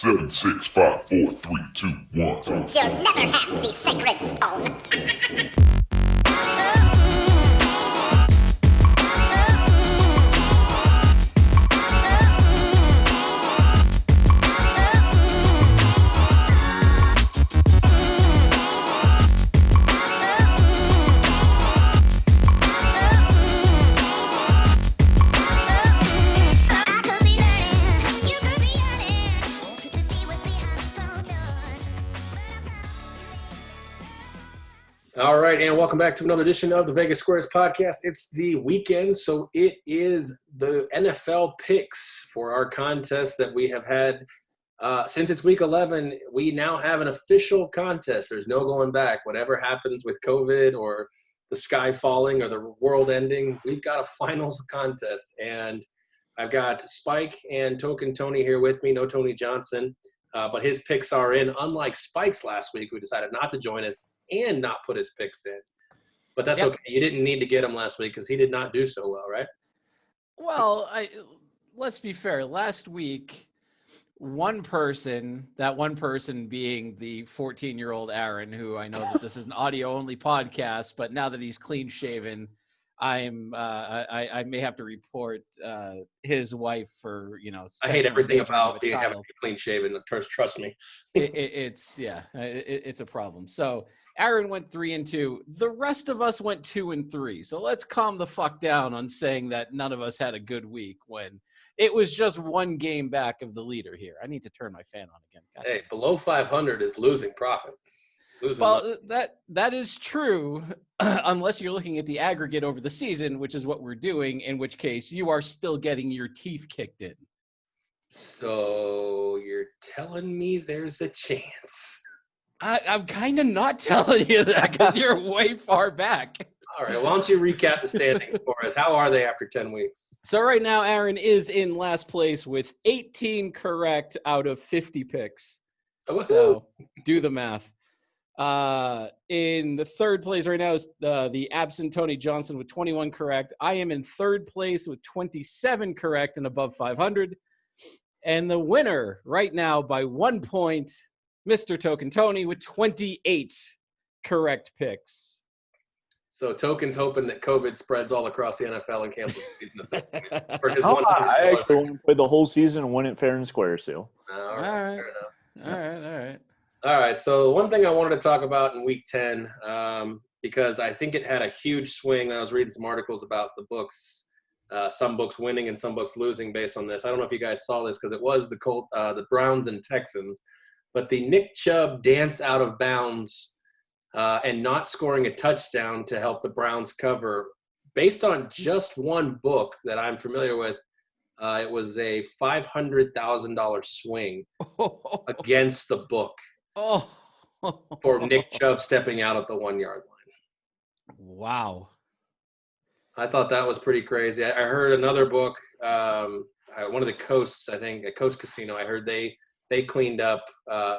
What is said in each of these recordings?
7, 6, 5, 4, 3, 2, 1. You'll never have the sacred stone. All right, and welcome back to another edition of the Vegas Squares podcast. It's the weekend, so it is the NFL picks for our contest that we have had since it's week 11. We now have an official contest. There's no going back. Whatever happens with COVID or the sky falling or the world ending, we've got a finals contest. And I've got Spike and Token Tony here with me. No Tony Johnson, but his picks are in. Unlike Spike's last week, who decided not to join us and not put his picks in. But that's okay. You didn't need to get him last week because he did not do so well, right? Well, let's be fair. Last week, one person being the 14-year-old Aaron, who I know that this is an audio-only podcast, but now that he's clean-shaven, I may have to report his wife for, I hate everything about being having to be clean-shaven. Trust me. It's a problem. So Aaron went 3-2. The rest of us went 2-3. So let's calm the fuck down on saying that none of us had a good week when it was just one game back of the leader here. I need to turn my fan on again. God. Hey, below 500 is losing profit. Well, that is true, unless you're looking at the aggregate over the season, which is what we're doing, in which case you are still getting your teeth kicked in. So you're telling me there's a chance? I'm kind of not telling you that because you're way far back. All right, why don't you recap the standings for us? How are they after 10 weeks? So right now, Aaron is in last place with 18 correct out of 50 picks. So do the math. In the third place right now is the absent Tony Johnson with 21 correct. I am in third place with 27 correct and above 500. And the winner right now by 1 point, Mr. Token Tony with 28 correct picks. So Token's hoping that COVID spreads all across the NFL and cancels the season at this point. I actually want to play the whole season and win it fair and square, Sue. All right. Fair enough. All right. All right, so one thing I wanted to talk about in Week 10, because I think it had a huge swing. I was reading some articles about the books, some books winning and some books losing based on this. I don't know if you guys saw this because it was the Browns and Texans, but the Nick Chubb dance out of bounds and not scoring a touchdown to help the Browns cover, based on just one book that I'm familiar with, it was a $500,000 swing against the book. For Nick Chubb stepping out at the 1 yard line. Wow. I thought that was pretty crazy. I heard another book, one of the coasts, I think, a Coast Casino, I heard they cleaned up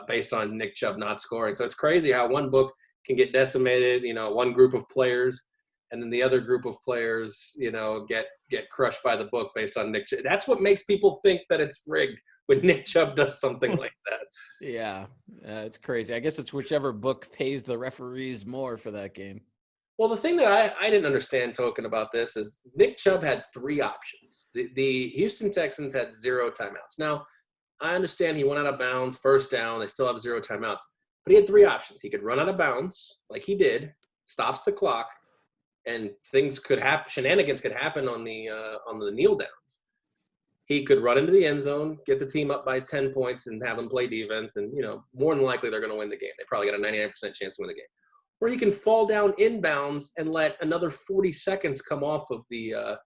based on Nick Chubb not scoring. So it's crazy how one book can get decimated, one group of players, and then the other group of players, get crushed by the book based on Nick Chubb. That's what makes people think that it's rigged when Nick Chubb does something like that. Yeah, it's crazy. I guess it's whichever book pays the referees more for that game. Well, the thing that I didn't understand, Token, about this is Nick Chubb had three options. The Houston Texans had 0 timeouts. Now, I understand he went out of bounds, first down. They still have 0 timeouts. But he had 3 options. He could run out of bounds like he did, stops the clock, and things could happen. Shenanigans could happen on the kneel downs. He could run into the end zone, get the team up by 10 points, and have them play defense. And, more than likely they're going to win the game. They probably got a 99% chance to win the game. Or he can fall down inbounds and let another 40 seconds come off of the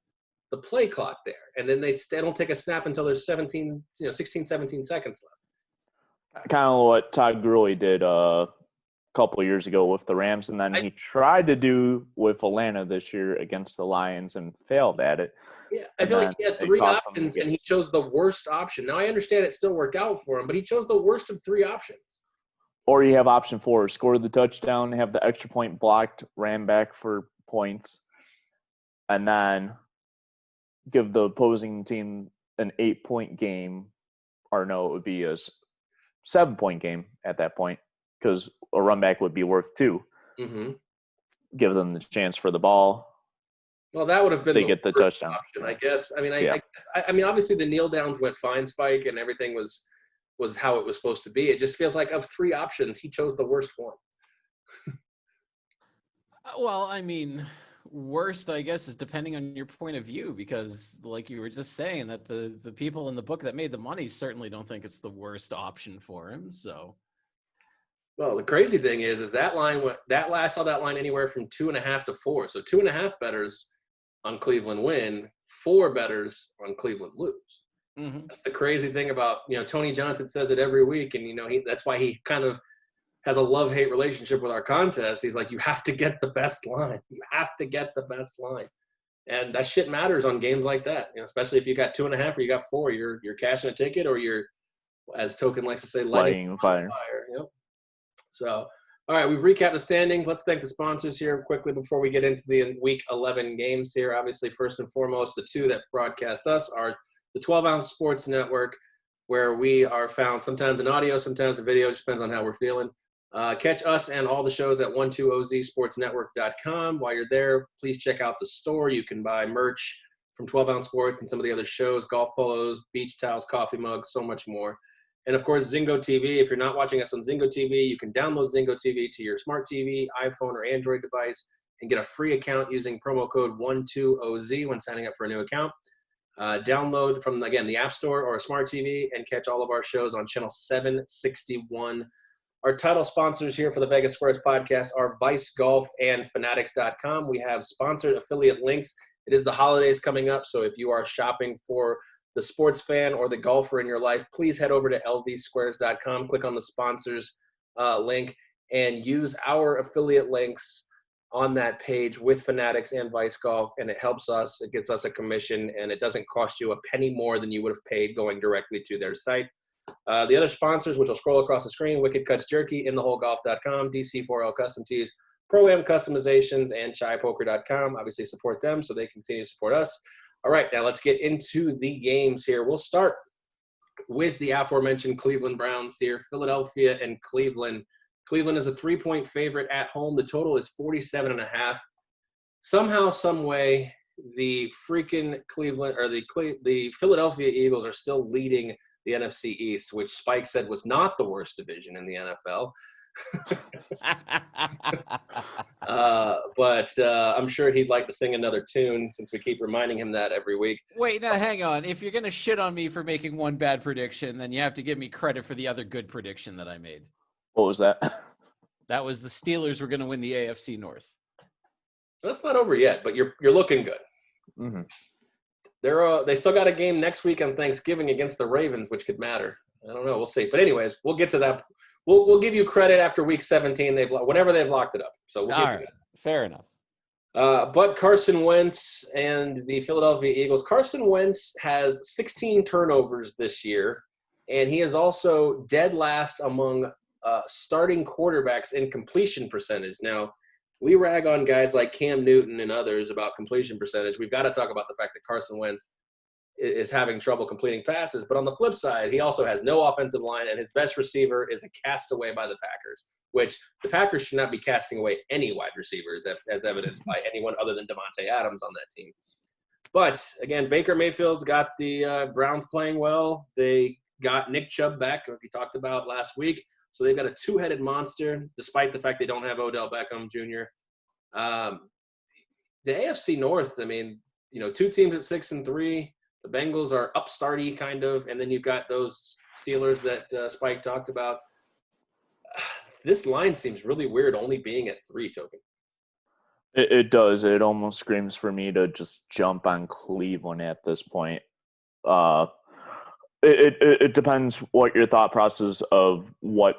play clock there. And then they don't take a snap until there's 16, 17 seconds left. Kind of what Todd Gurley did couple of years ago with the Rams, and then he tried to do with Atlanta this year against the Lions and failed at it. Yeah, I feel like he had 3 options, and he chose the worst option. Now, I understand it still worked out for him, but he chose the worst of 3 options. Or you have option 4, score the touchdown, have the extra point blocked, ran back for points, and then give the opposing team an 8-point game. Or no, it would be a 7-point game at that point because a run back would be worth 2. Mm-hmm. Give them the chance for the ball. Well, that would have been They get the touchdown option, I guess. I mean, obviously the kneel downs went fine, Spike, and everything was how it was supposed to be. It just feels like of 3 options, he chose the worst one. Well, I mean, worst, I guess, is depending on your point of view, because like you were just saying that the people in the book that made the money certainly don't think it's the worst option for him. So, well, the crazy thing is that line I saw that line anywhere from 2.5 to 4. So 2.5 bettors on Cleveland win, 4 bettors on Cleveland lose. mm-hmm. That's the crazy thing about, Tony Johnson says it every week, and that's why he kind of has a love-hate relationship with our contest. He's like, you have to get the best line. You have to get the best line. And that shit matters on games like that, especially if you got 2.5 or you got 4. You're cashing a ticket, or you're, as Token likes to say, lighting fire. So, all right, we've recapped the standings. Let's thank the sponsors here quickly before we get into the Week 11 games here. Obviously, first and foremost, the 2 that broadcast us are the 12-Ounce Sports Network, where we are found sometimes in audio, sometimes in video. It just depends on how we're feeling. Catch us and all the shows at 12ozsportsnetwork.com. While you're there, please check out the store. You can buy merch from 12-Ounce Sports and some of the other shows, golf polos, beach towels, coffee mugs, so much more. And, of course, Zingo TV. If you're not watching us on Zingo TV, you can download Zingo TV to your smart TV, iPhone, or Android device and get a free account using promo code 12OZ when signing up for a new account. Download from, again, the App Store or a smart TV and catch all of our shows on channel 761. Our title sponsors here for the Vegas Squares podcast are Vice Golf and Fanatics.com. We have sponsored affiliate links. It is the holidays coming up, so if you are shopping for the sports fan or the golfer in your life, please head over to lvsquares.com, click on the sponsors link, and use our affiliate links on that page with Fanatics and Vice Golf, and it helps us. It gets us a commission, and it doesn't cost you a penny more than you would have paid going directly to their site. The other sponsors, which will scroll across the screen, Wicked Cuts Jerky, InTheHoleGolf.com, DC4L Custom Tees, Pro-Am Customizations, and ChaiPoker.com. Obviously, support them so they continue to support us. All right, now let's get into the games here. We'll start with the aforementioned Cleveland Browns here, Philadelphia and Cleveland. Cleveland is a 3-point favorite at home. The total is 47.5. Somehow, some way, the freaking Cleveland or the Philadelphia Eagles are still leading the NFC East, which Spike said was not the worst division in the NFL. But I'm sure he'd like to sing another tune since we keep reminding him that every week. Wait, now hang on. If you're going to shit on me for making one bad prediction, then you have to give me credit for the other good prediction that I made. What was that? That was the Steelers were going to win the AFC North. That's not over yet, but you're looking good. Mm-hmm. They still got a game next week on Thanksgiving against the Ravens, which could matter. I don't know. We'll see. But anyways, we'll get to that. We'll give you credit after week 17. Whenever they've locked it up. So we'll all right, fair enough. But Carson Wentz and the Philadelphia Eagles. Carson Wentz has 16 turnovers this year, and he is also dead last among starting quarterbacks in completion percentage. Now, we rag on guys like Cam Newton and others about completion percentage. We've got to talk about the fact that Carson Wentz is having trouble completing passes. But on the flip side, he also has no offensive line, and his best receiver is a castaway by the Packers, which the Packers should not be casting away any wide receivers, as evidenced by anyone other than Devontae Adams on that team. But, again, Baker Mayfield's got the Browns playing well. They got Nick Chubb back, like we talked about last week. So they've got a two-headed monster, despite the fact they don't have Odell Beckham Jr. The AFC North, I mean, 2 teams at 6-3. The Bengals are upstarty, kind of, and then you've got those Steelers that Spike talked about. This line seems really weird, only being at 3, Token. It does. It almost screams for me to just jump on Cleveland at this point. It depends what your thought process of what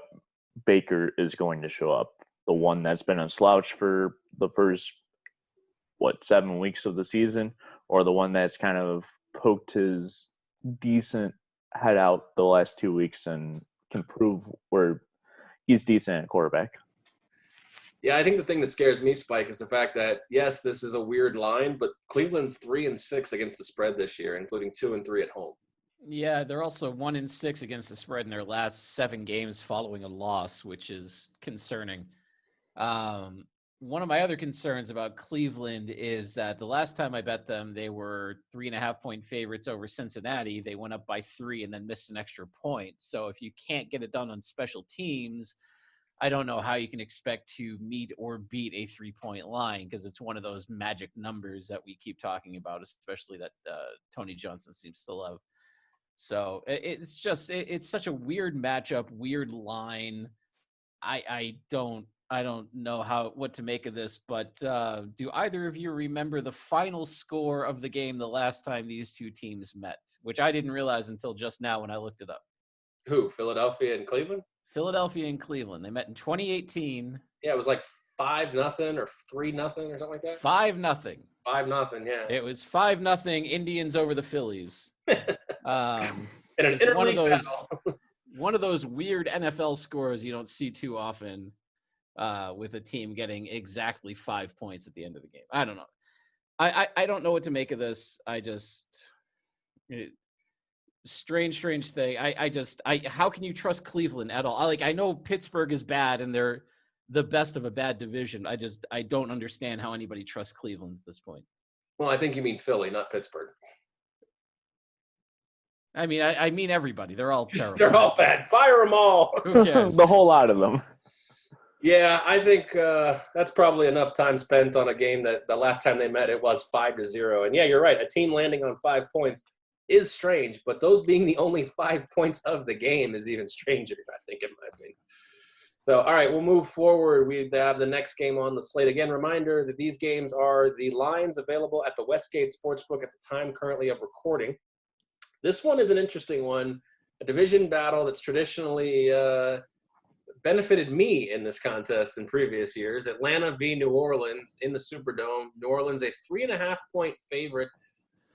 Baker is going to show up. The one that's been a slouch for the first, 7 weeks of the season, or the one that's kind of poked his decent head out the last 2 weeks and can prove where he's decent at quarterback. Yeah, I think the thing that scares me, Spike, is the fact that, yes, this is a weird line, but Cleveland's 3-6 against the spread this year, including 2-3 at home. Yeah, they're also 1-6 against the spread in their last 7 games following a loss, which is concerning. One of my other concerns about Cleveland is that the last time I bet them, they were 3.5-point favorites over Cincinnati. They went up by 3 and then missed an extra point. So if you can't get it done on special teams, I don't know how you can expect to meet or beat a 3-point line, because it's one of those magic numbers that we keep talking about, especially that Tony Johnson seems to love. So it's such a weird matchup, weird line. I don't know what to make of this, but do either of you remember the final score of the game the last time these two teams met, which I didn't realize until just now when I looked it up? Who? Philadelphia and Cleveland? Philadelphia and Cleveland. They met in 2018. Yeah, it was like 5-0 or 3-0 or something like that. 5-0. 5-0, yeah. It was 5-0 Indians over the Phillies. In an Just one of interleague those battle. one of those weird NFL scores you don't see too often, with a team getting exactly 5 points at the end of the game. I don't know. I don't know what to make of this. Strange thing. How can you trust Cleveland at all? I know Pittsburgh is bad and they're the best of a bad division. I don't understand how anybody trusts Cleveland at this point. Well, I think you mean Philly, not Pittsburgh. I mean everybody. They're all terrible. They're all bad. Fire them all. Who cares? The whole lot of them. Yeah, I think that's probably enough time spent on a game that the last time they met, it was 5-0. And yeah, you're right. A team landing on 5 points is strange, but those being the only 5 points of the game is even stranger, I think, in my opinion. So, all right, we'll move forward. We have the next game on the slate. Again, reminder that these games are the lines available at the Westgate Sportsbook at the time currently of recording. This one is an interesting one, a division battle that's traditionally benefited me in this contest in previous years. Atlanta v. New Orleans in the Superdome. New Orleans a 3.5-point favorite,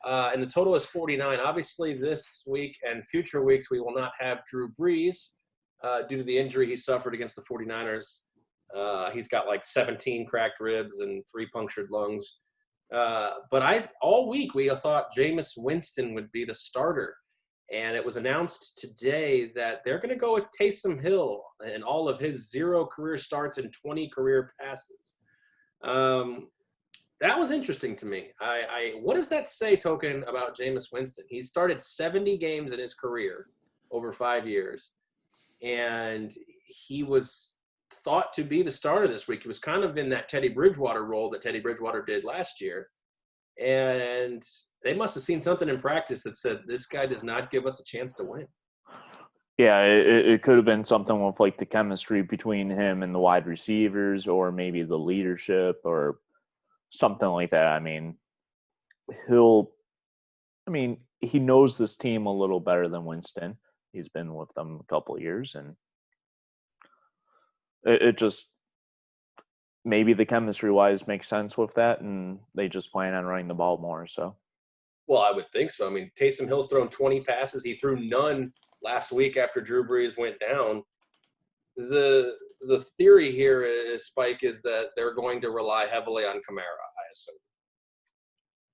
and the total is 49. Obviously, this week and future weeks, we will not have Drew Brees due to the injury he suffered against the 49ers. He's got like 17 cracked ribs and 3 punctured lungs. But all week we thought Jameis Winston would be the starter. And it was announced today that they're going to go with Taysom Hill and all of his 0 career starts and 20 career passes. That was interesting to me. What does that say, Token, about Jameis Winston? He started 70 games in his career over 5 years, and he was thought to be the starter this week. He was kind of in that Teddy Bridgewater role that Teddy Bridgewater did last year. And they must have seen something in practice that said, this guy does not give us a chance to win. Yeah, it could have been something with like the chemistry between him and the wide receivers, or maybe the leadership or something like that. I mean, he knows this team a little better than Winston. He's been with them a couple of years, and it just maybe the chemistry-wise makes sense with that, and they just plan on running the ball more. So, well, I would think so. I mean, Taysom Hill's thrown 20 passes. He threw none last week after Drew Brees went down. The theory here is, Spike, is that they're going to rely heavily on Kamara, I assume.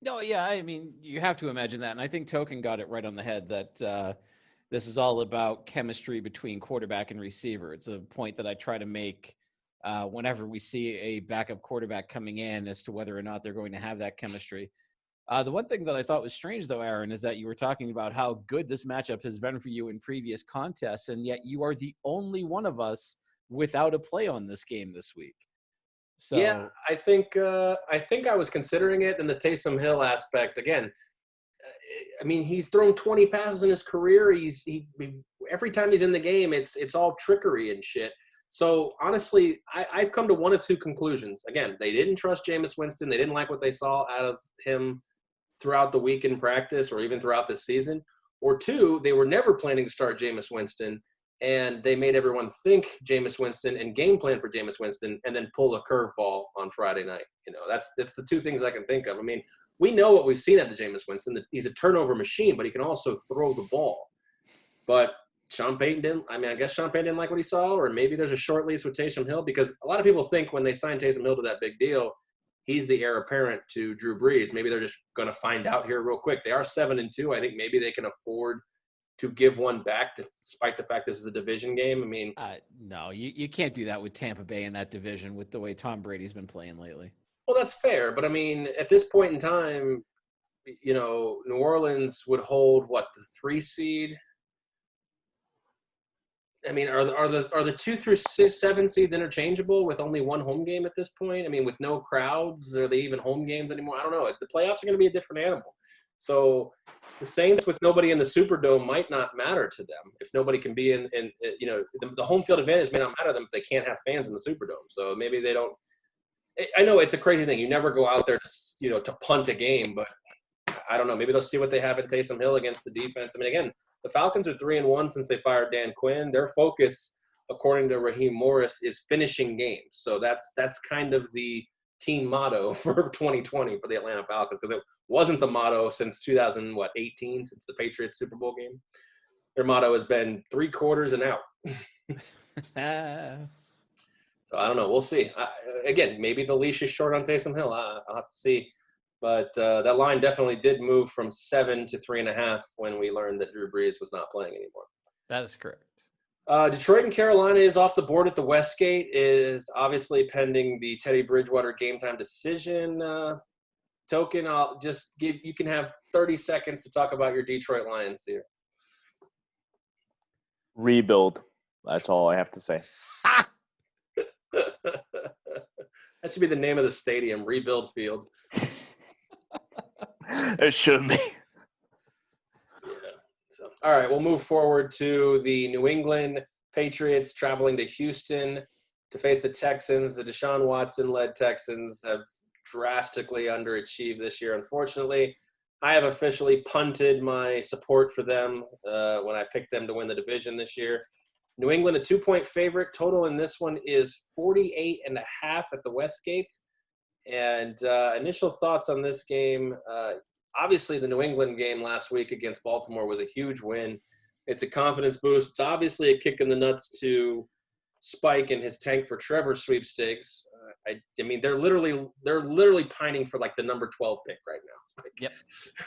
No, yeah, I mean, you have to imagine that. And I think Token got it right on the head that this is all about chemistry between quarterback and receiver. It's a point that I try to make whenever we see a backup quarterback coming in as to whether or not they're going to have that chemistry. The one thing that I thought was strange, though, Aaron, is that you were talking about how good this matchup has been for you in previous contests, and yet you are the only one of us without a play on this game this week. So yeah, I think I was considering it in the Taysom Hill aspect. Again, I mean, he's thrown 20 passes in his career. He every time he's in the game, it's all trickery and shit. So honestly, I've come to one of two conclusions. Again, they didn't trust Jameis Winston. They didn't like what they saw out of him throughout the week in practice or even throughout the season. Or two, they were never planning to start Jameis Winston, and they made everyone think Jameis Winston and game plan for Jameis Winston and then pull a curveball on Friday night. You know, that's the two things I can think of. I mean, we know what we've seen out of Jameis Winston, that he's a turnover machine, but he can also throw the ball. But Sean Payton didn't. I mean, I guess Sean Payton didn't like what he saw, or maybe there's a short lease with Taysom Hill, because a lot of people think when they sign Taysom Hill to that big deal, he's the heir apparent to Drew Brees. Maybe they're just going to find out here real quick. They are 7-2. I think maybe they can afford to give one back, despite the fact this is a division game. I mean, no, you can't do that with Tampa Bay in that division with the way Tom Brady's been playing lately. well, that's fair, but I mean, at this point in time, you know, New Orleans would hold what, the 3 seed. I mean, are the 2 through 7 seeds interchangeable with only one home game at this point? I mean, with no crowds, are they even home games anymore? I don't know. The playoffs are going to be a different animal. So the Saints with nobody in the Superdome might not matter to them if nobody can be in you know, the home field advantage may not matter to them if they can't have fans in the Superdome. So maybe they don't. I know it's a crazy thing. You never go out there to punt a game, but I don't know. Maybe they'll see what they have in Taysom Hill against the defense. I mean, again, the Falcons are 3-1 since they fired Dan Quinn. Their focus, according to Raheem Morris, is finishing games. So that's kind of the team motto for 2020 for the Atlanta Falcons, because it wasn't the motto since 2018, since the Patriots Super Bowl game. Their motto has been 3 quarters and out. So I don't know. We'll see. Again, maybe the leash is short on Taysom Hill. I'll have to see. But that line definitely did move from 7 to 3.5 when we learned that Drew Brees was not playing anymore. That is correct. Detroit and Carolina is off the board at the Westgate. Is obviously pending the Teddy Bridgewater game time decision token. I'll just give you can have 30 seconds to talk about your Detroit Lions here. Rebuild. That's all I have to say. That should be the name of the stadium, Rebuild Field. It should be. Yeah. So, all right, we'll move forward to the New England Patriots traveling to Houston to face the Texans. The Deshaun Watson-led Texans have drastically underachieved this year, unfortunately. I have officially punted my support for them when I picked them to win the division this year. New England, a 2-point favorite. Total in this one is 48.5 at the Westgate. And initial thoughts on this game, obviously the New England game last week against Baltimore was a huge win. It's a confidence boost. It's obviously a kick in the nuts to Spike and his tank for Trevor sweepstakes. I mean, they're literally pining for like the number 12 pick right now. Spike. Yep.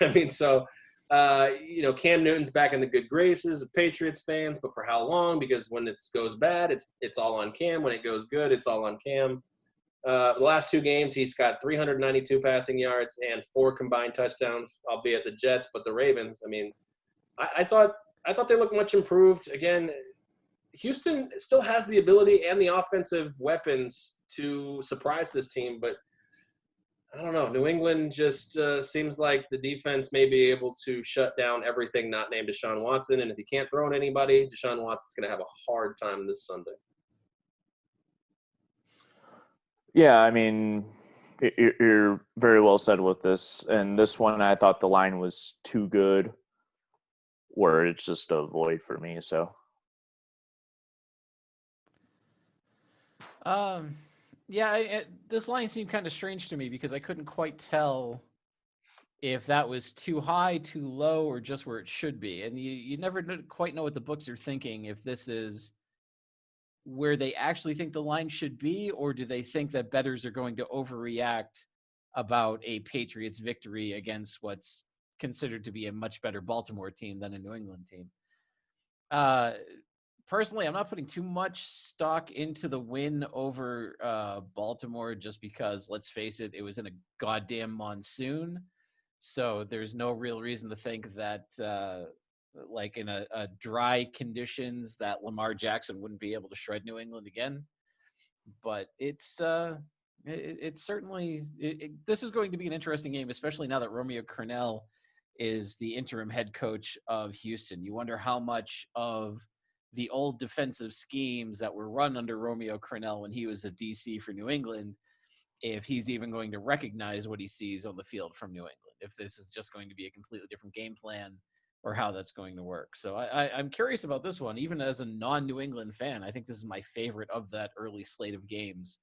I mean, so Cam Newton's back in the good graces of Patriots fans, but for how long? Because when it goes bad, it's all on Cam. When it goes good, it's all on Cam. The last 2 games, he's got 392 passing yards and 4 combined touchdowns, albeit the Jets, but the Ravens. I mean, I thought they looked much improved. Again, Houston still has the ability and the offensive weapons to surprise this team, but I don't know. New England just seems like the defense may be able to shut down everything not named Deshaun Watson, and if he can't throw at anybody, Deshaun Watson's going to have a hard time this Sunday. Yeah, I mean, you're very well said with this. And this one, I thought the line was too good, where it's just a void for me. So, this line seemed kind of strange to me because I couldn't quite tell if that was too high, too low, or just where it should be. And you never quite know what the books are thinking, if this is where they actually think the line should be, or do they think that bettors are going to overreact about a Patriots victory against what's considered to be a much better Baltimore team than a New England team. Personally, I'm not putting too much stock into the win over Baltimore just because, let's face it, it was in a goddamn monsoon. So there's no real reason to think that like in a dry conditions that Lamar Jackson wouldn't be able to shred New England again. But it's certainly this is going to be an interesting game, especially now that Romeo Crennel is the interim head coach of Houston. You wonder how much of the old defensive schemes that were run under Romeo Crennel when he was a DC for New England, if he's even going to recognize what he sees on the field from New England, if this is just going to be a completely different game plan or how that's going to work. So I'm curious about this one. Even as a non-New England fan, I think this is my favorite of that early slate of games.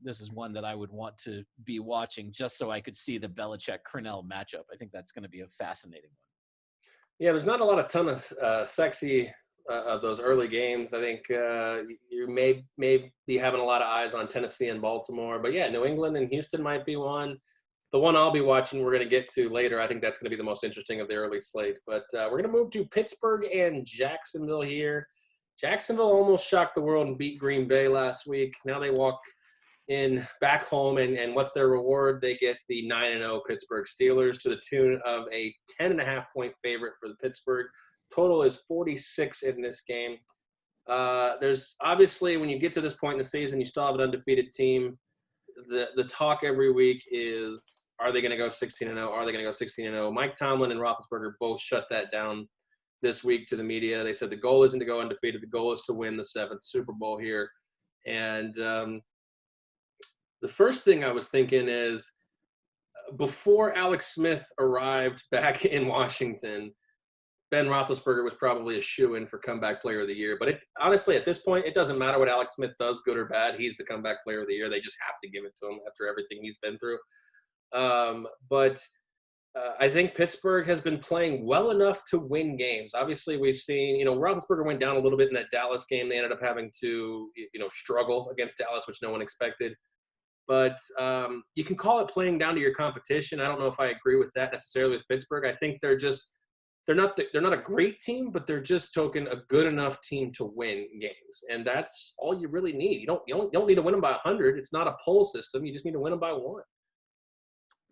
This is one that I would want to be watching just so I could see the Belichick-Crennel matchup. I think that's going to be a fascinating one. Yeah, there's not a ton of sexy of those early games. I think you may be having a lot of eyes on Tennessee and Baltimore. But, yeah, New England and Houston might be one. The one I'll be watching, we're going to get to later. I think that's going to be the most interesting of the early slate. But we're going to move to Pittsburgh and Jacksonville here. Jacksonville almost shocked the world and beat Green Bay last week. Now they walk in back home, and what's their reward? They get the 9-0 Pittsburgh Steelers to the tune of a 10.5-point favorite for the Pittsburgh. Total is 46 in this game. There's obviously, when you get to this point in the season, you still have an undefeated team. The talk every week is, are they going to go 16-0? Are they going to go 16-0? Mike Tomlin and Roethlisberger both shut that down this week to the media. They said the goal isn't to go undefeated. The goal is to win the 7th Super Bowl here. And the first thing I was thinking is, before Alex Smith arrived back in Washington, Ben Roethlisberger was probably a shoo-in for comeback player of the year. But honestly, at this point, it doesn't matter what Alex Smith does, good or bad. He's the comeback player of the year. They just have to give it to him after everything he's been through. But I think Pittsburgh has been playing well enough to win games. Obviously, we've seen, Roethlisberger went down a little bit in that Dallas game. They ended up having to, struggle against Dallas, which no one expected. But you can call it playing down to your competition. I don't know if I agree with that necessarily with Pittsburgh. I think they're not a great team, but they're just a good enough team to win games, and that's all you really need. You don't need to win them by 100. It's not a poll system. You just need to win them by 1.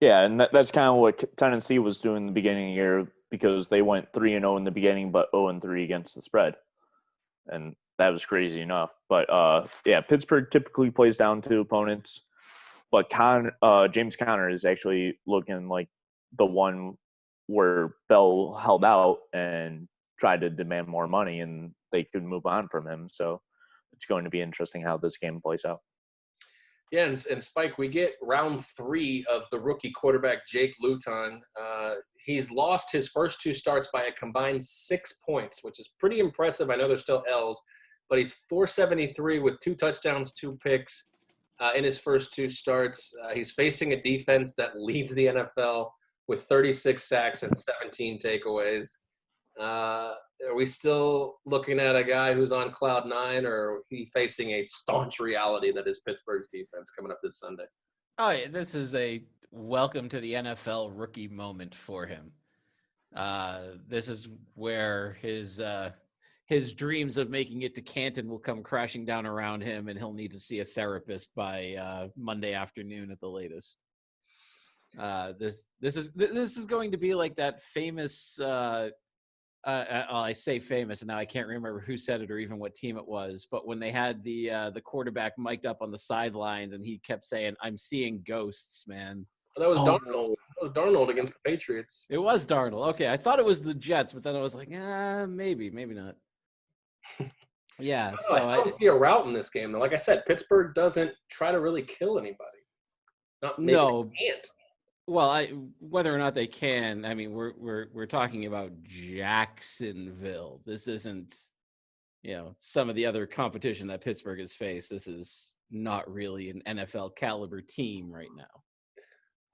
Yeah, and that's kind of what Tennessee was doing in the beginning of the year, because they went 3-0 in the beginning, but 0-3 against the spread, and that was crazy enough. But Pittsburgh typically plays down to opponents, but James Conner is actually looking like the one where Bell held out and tried to demand more money, and they could move on from him. So it's going to be interesting how this game plays out. Yeah, and Spike, we get round 3 of the rookie quarterback, Jake Luton. He's lost his first 2 starts by a combined 6 points, which is pretty impressive. I know there's still L's, but he's 473 with 2 touchdowns, 2 picks in his first 2 starts. He's facing a defense that leads the NFL with 36 sacks and 17 takeaways. Are we still looking at a guy who's on cloud 9, or are he facing a staunch reality that is Pittsburgh's defense coming up this Sunday? Oh, yeah, this is a welcome to the NFL rookie moment for him. This is where his dreams of making it to Canton will come crashing down around him, and he'll need to see a therapist by Monday afternoon at the latest. This is going to be like that famous. I say famous, and now I can't remember who said it or even what team it was. But when they had the quarterback mic'd up on the sidelines, and he kept saying, "I'm seeing ghosts, man." That was Darnold. That was Darnold against the Patriots. It was Darnold. Okay, I thought it was the Jets, but then I was like, maybe not. Yeah. I don't see a route in this game, though. Like I said, Pittsburgh doesn't try to really kill anybody. No. They can't. Well, whether or not they can, I mean, we're talking about Jacksonville. This isn't, some of the other competition that Pittsburgh has faced. This is not really an NFL caliber team right now.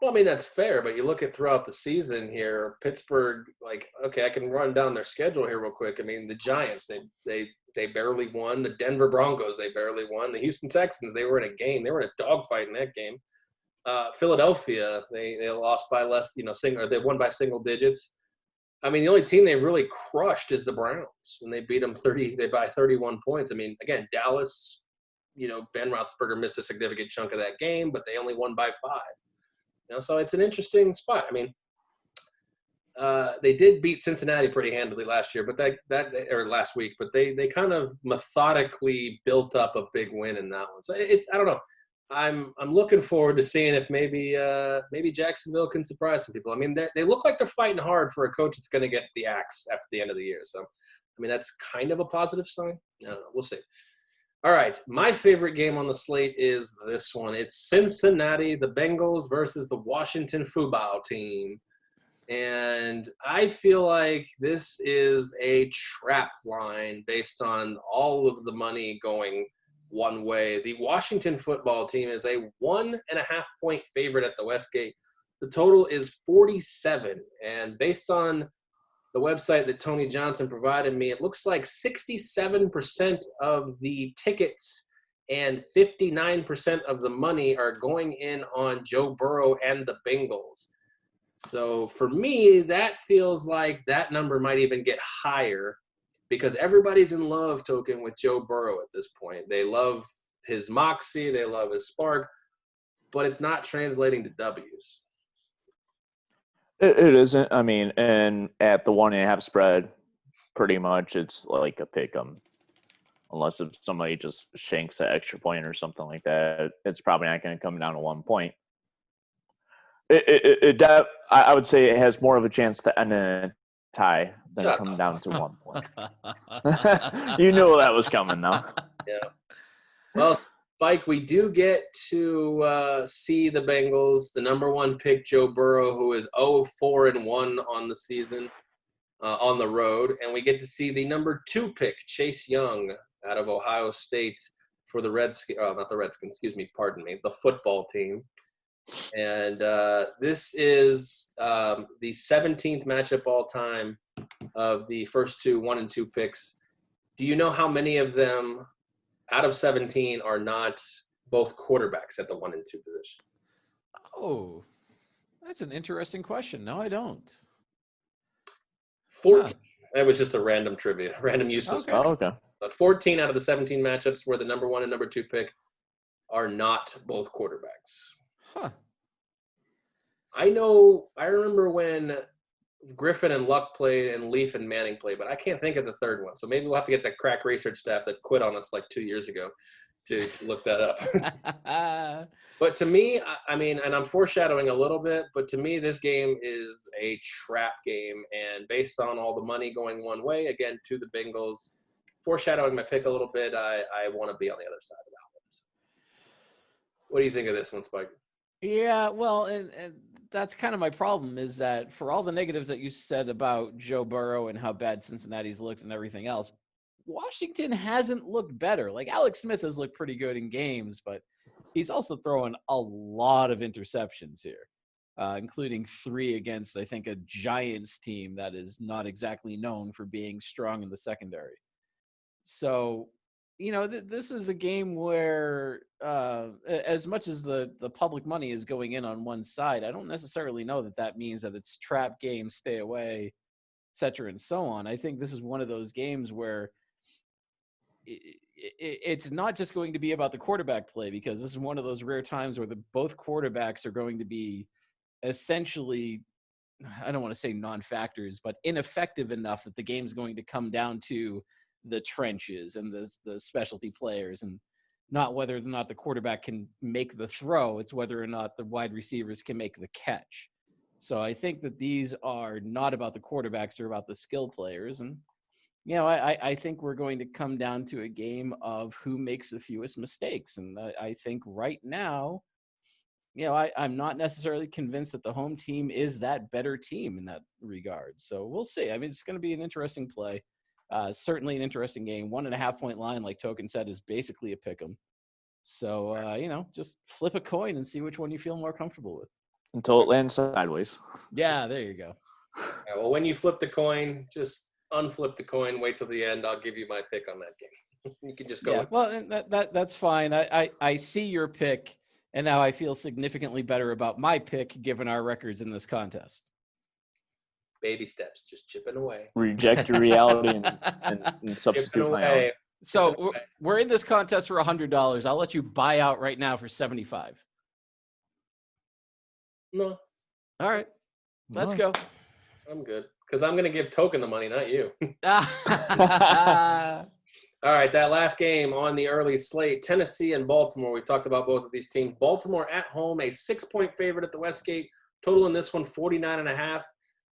Well, I mean, that's fair, but you look at throughout the season here, Pittsburgh, I can run down their schedule here real quick. I mean, the Giants, they barely won. The Denver Broncos, they barely won. The Houston Texans, they were in a game. They were in a dogfight in that game. Philadelphia, they lost by less, or they won by single digits. I mean, the only team they really crushed is the Browns, and they beat them by 31 points. I mean, again, Dallas, Ben Roethlisberger missed a significant chunk of that game, but they only won by 5. So it's an interesting spot. I mean, they did beat Cincinnati pretty handily last year, but last week, but they kind of methodically built up a big win in that one. So I don't know. I'm looking forward to seeing if maybe Jacksonville can surprise some people. I mean, they look like they're fighting hard for a coach that's going to get the axe after the end of the year. So, I mean, that's kind of a positive sign. I don't know. We'll see. All right, my favorite game on the slate is this one. It's Cincinnati, the Bengals versus the Washington football team. And I feel like this is a trap line based on all of the money going one way. The Washington football team is a 1.5-point favorite at the Westgate. The total is 47. And based on the website that Tony Johnson provided me, it looks like 67% of the tickets and 59% of the money are going in on Joe Burrow and the Bengals. So for me, that feels like that number might even get higher because everybody's in love, Token, with Joe Burrow at this point. They love his moxie, they love his spark, but it's not translating to W's. It isn't. I mean, and at the 1.5 spread, pretty much it's like a pick 'em. Unless if somebody just shanks an extra point or something like that, it's probably not going to come down to 1 point. I would say it has more of a chance to end in a tie than come down to 1 point. You knew that was coming, though. Yeah. Well, Spike, we do get to see the Bengals, the number 1 pick, Joe Burrow, who is 0-4-1 on the season on the road. And we get to see the number 2 pick, Chase Young, out of Ohio State for the the football team. And this is the 17th matchup all time of the first 2 1 and 2 picks. Do you know how many of them out of 17 are not both quarterbacks at the 1 and 2 position? Oh, that's an interesting question. No, I don't. 14. That was just a random trivia, random useless. Okay. Oh, okay. But 14 out of the 17 matchups where the number 1 and number 2 pick are not both quarterbacks. Huh. I remember when Griffin and Luck played and Leaf and Manning played, but I can't think of the third one. So maybe we'll have to get the crack research staff that quit on us like 2 years ago to look that up. But to me, I mean, and I'm foreshadowing a little bit, but to me, this game is a trap game. And based on all the money going one way, again, to the Bengals, foreshadowing my pick a little bit, I want to be on the other side of that one. What do you think of this one, Spike? Yeah, well, and that's kind of my problem is that for all the negatives that you said about Joe Burrow and how bad Cincinnati's looked and everything else, Washington hasn't looked better. Like Alex Smith has looked pretty good in games, but he's also throwing a lot of interceptions here, including 3 against, I think, a Giants team that is not exactly known for being strong in the secondary. So, this is a game where as much as the public money is going in on one side, I don't necessarily know that means that it's trap game, stay away, et cetera, and so on. I think this is one of those games where it's not just going to be about the quarterback play, because this is one of those rare times where both quarterbacks are going to be essentially, I don't want to say non-factors, but ineffective enough that the game's going to come down to the trenches and the specialty players, and not whether or not the quarterback can make the throw. It's whether or not the wide receivers can make the catch. So I think that these are not about the quarterbacks, they're about the skill players. And, I think we're going to come down to a game of who makes the fewest mistakes. And I think right now, I'm not necessarily convinced that the home team is that better team in that regard. So we'll see. I mean, it's going to be an interesting play. Certainly an interesting game. 1.5 point line, like Token said, is basically a pick 'em. So, just flip a coin and see which one you feel more comfortable with. Until it lands sideways. Yeah, there you go. Yeah, well, when you flip the coin, just unflip the coin, wait till the end. I'll give you my pick on that game. You can just go. Yeah, well, and that's fine. I see your pick, and now I feel significantly better about my pick given our records in this contest. Baby steps, just chipping away. Reject your reality and substitute my own. So we're in this contest for $100. I'll let you buy out right now for $75. No. All right, let's go. I'm good, because I'm going to give Token the money, not you. All right, that last game on the early slate, Tennessee and Baltimore. We talked about both of these teams. Baltimore at home, a 6-point favorite at the Westgate. Total in this one, 49.5.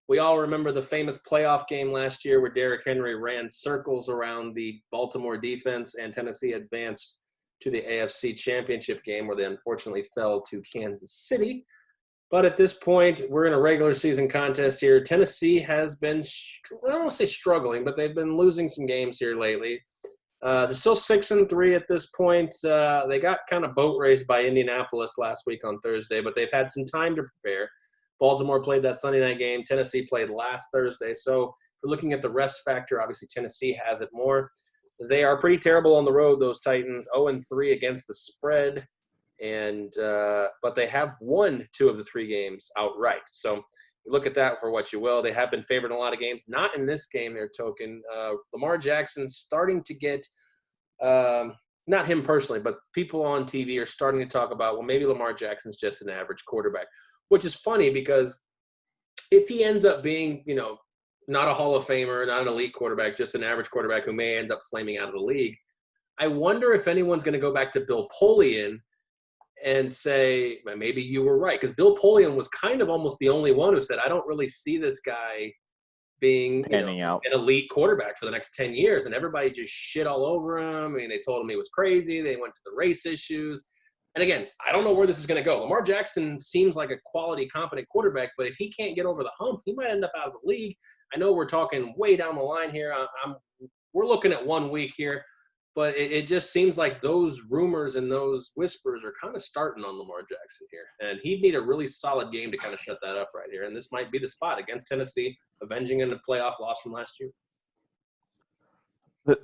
We all remember the famous playoff game last year where Derrick Henry ran circles around the Baltimore defense, and Tennessee advanced to the AFC Championship game where they unfortunately fell to Kansas City. But at this point, we're in a regular season contest here. Tennessee has been, I don't want to say struggling, but they've been losing some games here lately. They're still 6-3 at this point. They got kind of boat raced by Indianapolis last week on Thursday, but they've had some time to prepare. Baltimore played that Sunday night game. Tennessee played last Thursday. So if we're looking at the rest factor, obviously Tennessee has it more. They are pretty terrible on the road, those Titans, 0-3 against the spread. And but they have won 2 of the 3 games outright. So you look at that for what you will. They have been favored in a lot of games. Not in this game here, Token. Lamar Jackson's starting to get not him personally, but people on TV are starting to talk about, well, maybe Lamar Jackson's just an average quarterback, which is funny because if he ends up being, not a Hall of Famer, not an elite quarterback, just an average quarterback who may end up flaming out of the league, I wonder if anyone's going to go back to Bill Polian and say, well, maybe you were right. Because Bill Polian was kind of almost the only one who said, I don't really see this guy being out. an elite quarterback for the next 10 years. And everybody just shit all over him. I mean, they told him he was crazy. They went to the race issues. And again, I don't know where this is going to go. Lamar Jackson seems like a quality, competent quarterback, but if he can't get over the hump, he might end up out of the league. I know we're talking way down the line here. We're looking at 1 week here. But it just seems like those rumors and those whispers are kind of starting on Lamar Jackson here. And he'd need a really solid game to kind of shut that up right here. And this might be the spot against Tennessee, avenging a playoff loss from last year.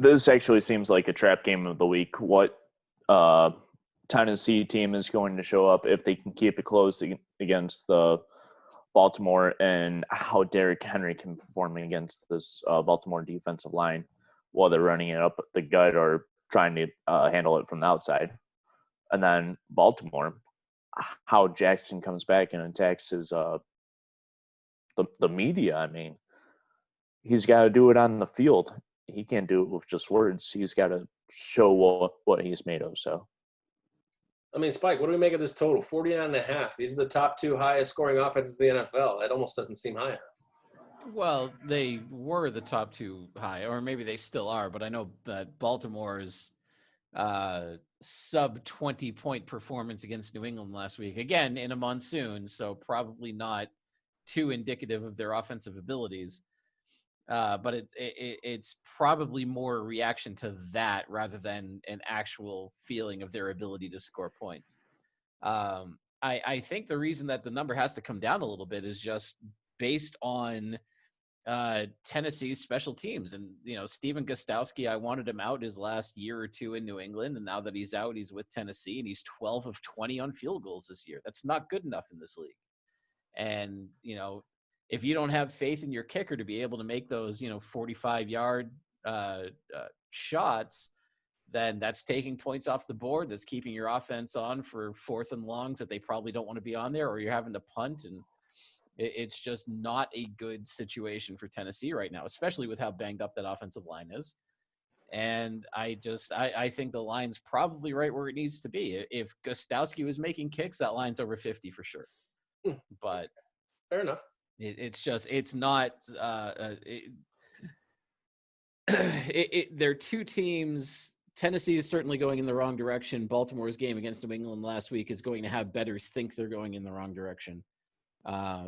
This actually seems like a trap game of the week. What Tennessee team is going to show up if they can keep it close against the Baltimore, and how Derrick Henry can perform against this Baltimore defensive line while they're running it up the gut or trying to handle it from the outside. And then Baltimore, how Jackson comes back and attacks his the media. I mean, he's got to do it on the field. He can't do it with just words. He's got to show what he's made of. So, I mean, Spike, what do we make of this total? 49.5. These are the top 2 highest scoring offenses in the NFL. That almost doesn't seem high enough. Well, they were the top 2 high, or maybe they still are, but I know that Baltimore's sub 20-point performance against New England last week, again, in a monsoon, so probably not too indicative of their offensive abilities. But it's probably more a reaction to that rather than an actual feeling of their ability to score points. I think the reason that the number has to come down a little bit is just based on Tennessee's special teams. And, Stephen Gostkowski, I wanted him out his last year or 2 in New England. And now that he's out, he's with Tennessee, and he's 12 of 20 on field goals this year. That's not good enough in this league. And, if you don't have faith in your kicker to be able to make those, 45-yard shots, then that's taking points off the board. That's keeping your offense on for 4th and longs that they probably don't want to be on there, or you're having to punt. And it's just not a good situation for Tennessee right now, especially with how banged up that offensive line is. And I think the line's probably right where it needs to be. If Gostkowski was making kicks, that line's over 50 for sure. But fair enough. It's not. They're 2 teams. Tennessee is certainly going in the wrong direction. Baltimore's game against New England last week is going to have bettors think they're going in the wrong direction.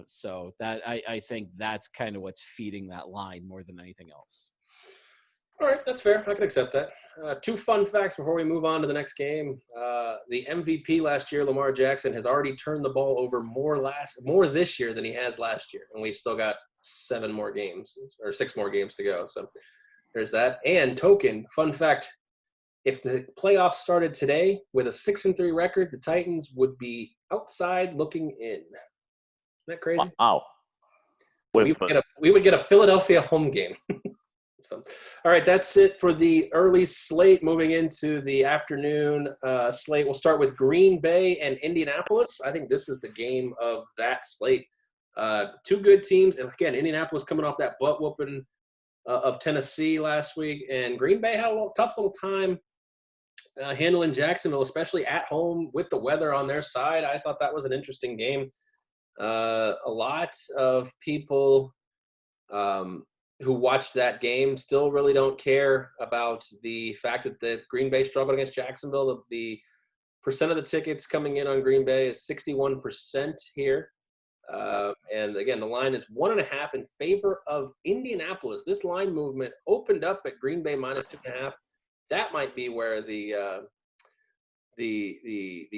So that I think that's kind of what's feeding that line more than anything else. All right, that's fair. I can accept that. 2 fun facts before we move on to the next game. The MVP last year, Lamar Jackson, has already turned the ball over more this year than he has last year, and we've still got 7 more games or 6 more games to go. So there's that. And Token, fun fact: if the playoffs started today with a 6-3 record, the Titans would be outside looking in. Isn't that crazy? Wow. We would get a Philadelphia home game. So, all right, that's it for the early slate. Moving into the afternoon slate, we'll start with Green Bay and Indianapolis. I think this is the game of that slate. 2 good teams. And again, Indianapolis coming off that butt whooping of Tennessee last week. And Green Bay had a tough little time handling Jacksonville, especially at home with the weather on their side. I thought that was an interesting game. A lot of people who watched that game still really don't care about the fact that Green Bay struggled against Jacksonville. The percent of the tickets coming in on Green Bay is 61% here. And again, the line is 1.5 in favor of Indianapolis. This line movement opened up at Green Bay minus 2.5. That might be where the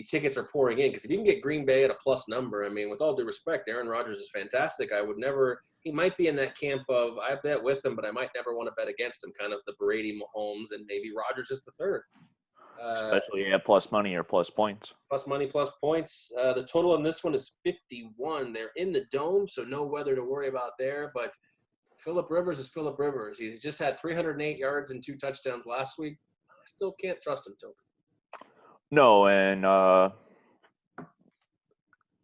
tickets are pouring in, because if you can get Green Bay at a plus number, I mean, with all due respect, Aaron Rodgers is fantastic. I would never he might be in that camp of I bet with him, but I might never want to bet against him. Kind of the Brady, Mahomes, and maybe Rodgers is the third. Especially at plus money or plus points. Plus money, plus points. The total in this one is 51. They're in the dome, so no weather to worry about there. But Phillip Rivers is Phillip Rivers. He just had 308 yards and 2 touchdowns last week. I still can't trust him, Token. No, and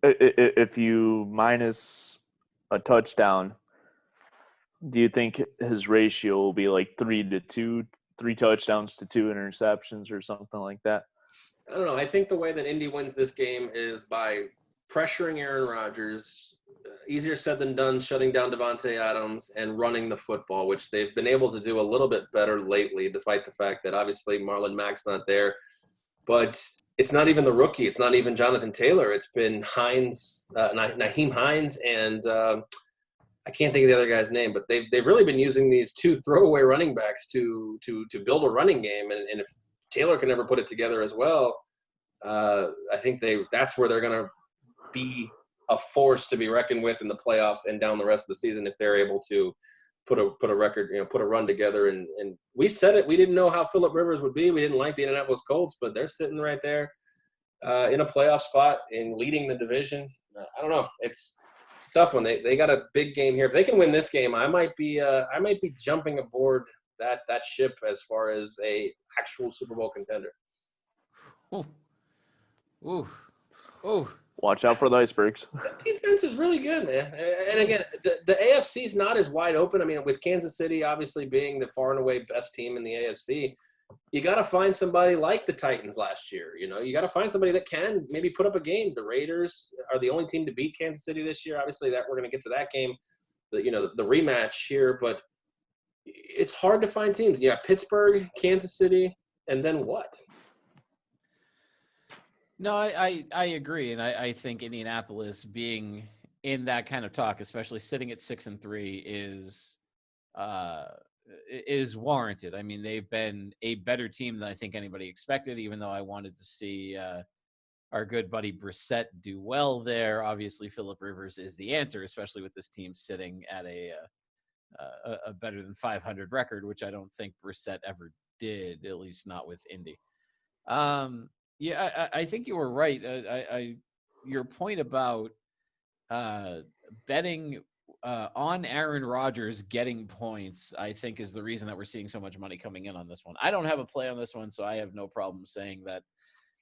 if you minus a touchdown, do you think his ratio will be like 3-2, 3 touchdowns to 2 interceptions or something like that? I don't know. I think the way that Indy wins this game is by pressuring Aaron Rodgers. Easier said than done, shutting down Devontae Adams and running the football, which they've been able to do a little bit better lately, despite the fact that obviously Marlon Mack's not there. But it's not even the rookie. It's not even Jonathan Taylor. It's been Naheem Hines, and I can't think of the other guy's name. But they've really been using these 2 throwaway running backs to build a running game. And if Taylor can ever put it together as well, I think that's where they're going to be a force to be reckoned with in the playoffs and down the rest of the season if they're able to put a record, put a run together. And we said it. We didn't know how Phillip Rivers would be. We didn't like the Indianapolis Colts, but they're sitting right there in a playoff spot and leading the division. I don't know. It's a tough one. They got a big game here. If they can win this game, I might be jumping aboard that ship as far as a actual Super Bowl contender. Ooh. Watch out for the icebergs. The defense is really good, man. And again, the AFC is not as wide open. I mean, with Kansas City obviously being the far and away best team in the AFC, you got to find somebody like the Titans last year. You got to find somebody that can maybe put up a game. The Raiders are the only team to beat Kansas City this year. Obviously, that we're going to get to that game, the rematch here. But it's hard to find teams. Yeah, Pittsburgh, Kansas City, and then what? No, I agree, and I think Indianapolis being in that kind of talk, especially sitting at 6-3, is warranted. I mean, they've been a better team than I think anybody expected. Even though I wanted to see our good buddy Brissett do well there, obviously Phillip Rivers is the answer, especially with this team sitting at a better than 500 record, which I don't think Brissett ever did, at least not with Indy. Yeah, I think you were right. Your point about betting on Aaron Rodgers getting points, I think, is the reason that we're seeing so much money coming in on this one. I don't have a play on this one, so I have no problem saying that.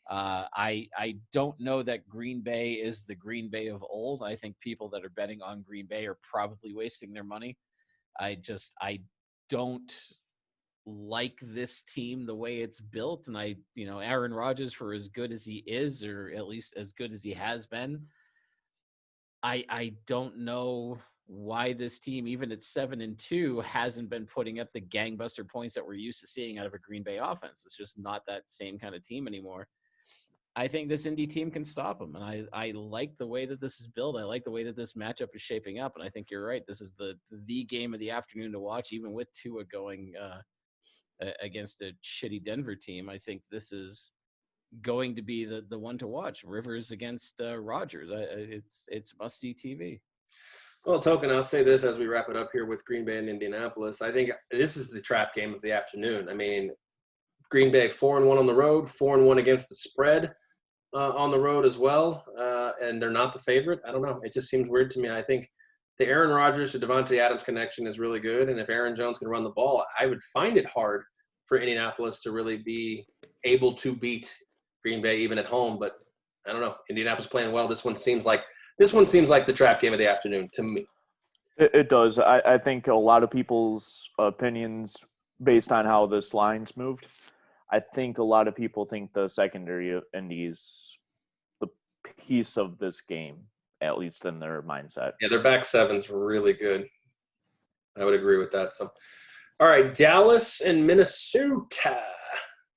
I don't know that Green Bay is the Green Bay of old. I think people that are betting on Green Bay are probably wasting their money. I don't like this team the way it's built, and Aaron Rodgers, for as good as he is, or at least as good as he has been, I don't know why this team, even at 7-2, hasn't been putting up the gangbuster points that we're used to seeing out of a Green Bay offense. It's just not that same kind of team anymore. I think this Indy team can stop them, and I like the way that this is built. I like the way that this matchup is shaping up, and I think you're right. This is the game of the afternoon to watch, even with Tua going against a shitty Denver team. I think this is going to be the one to watch. Rivers against Rodgers. It's must-see TV. Well, Token, I'll say this as we wrap it up here with Green Bay and Indianapolis. I think this is the trap game of the afternoon. I mean, Green Bay 4-1 on the road, 4-1 against the spread on the road as well, and they're not the favorite. I don't know. It just seems weird to me. I think the Aaron Rodgers to Devontae Adams connection is really good, and if Aaron Jones can run the ball, I would find it hard for Indianapolis to really be able to beat Green Bay even at home. But I don't know. Indianapolis playing well. This one seems like the trap game of the afternoon to me. It does. I think a lot of people's opinions based on how this line's moved, I think a lot of people think the secondary of Indy's the piece of this game, at least in their mindset. Yeah, their back seven's really good. I would agree with that. So, all right, Dallas and Minnesota.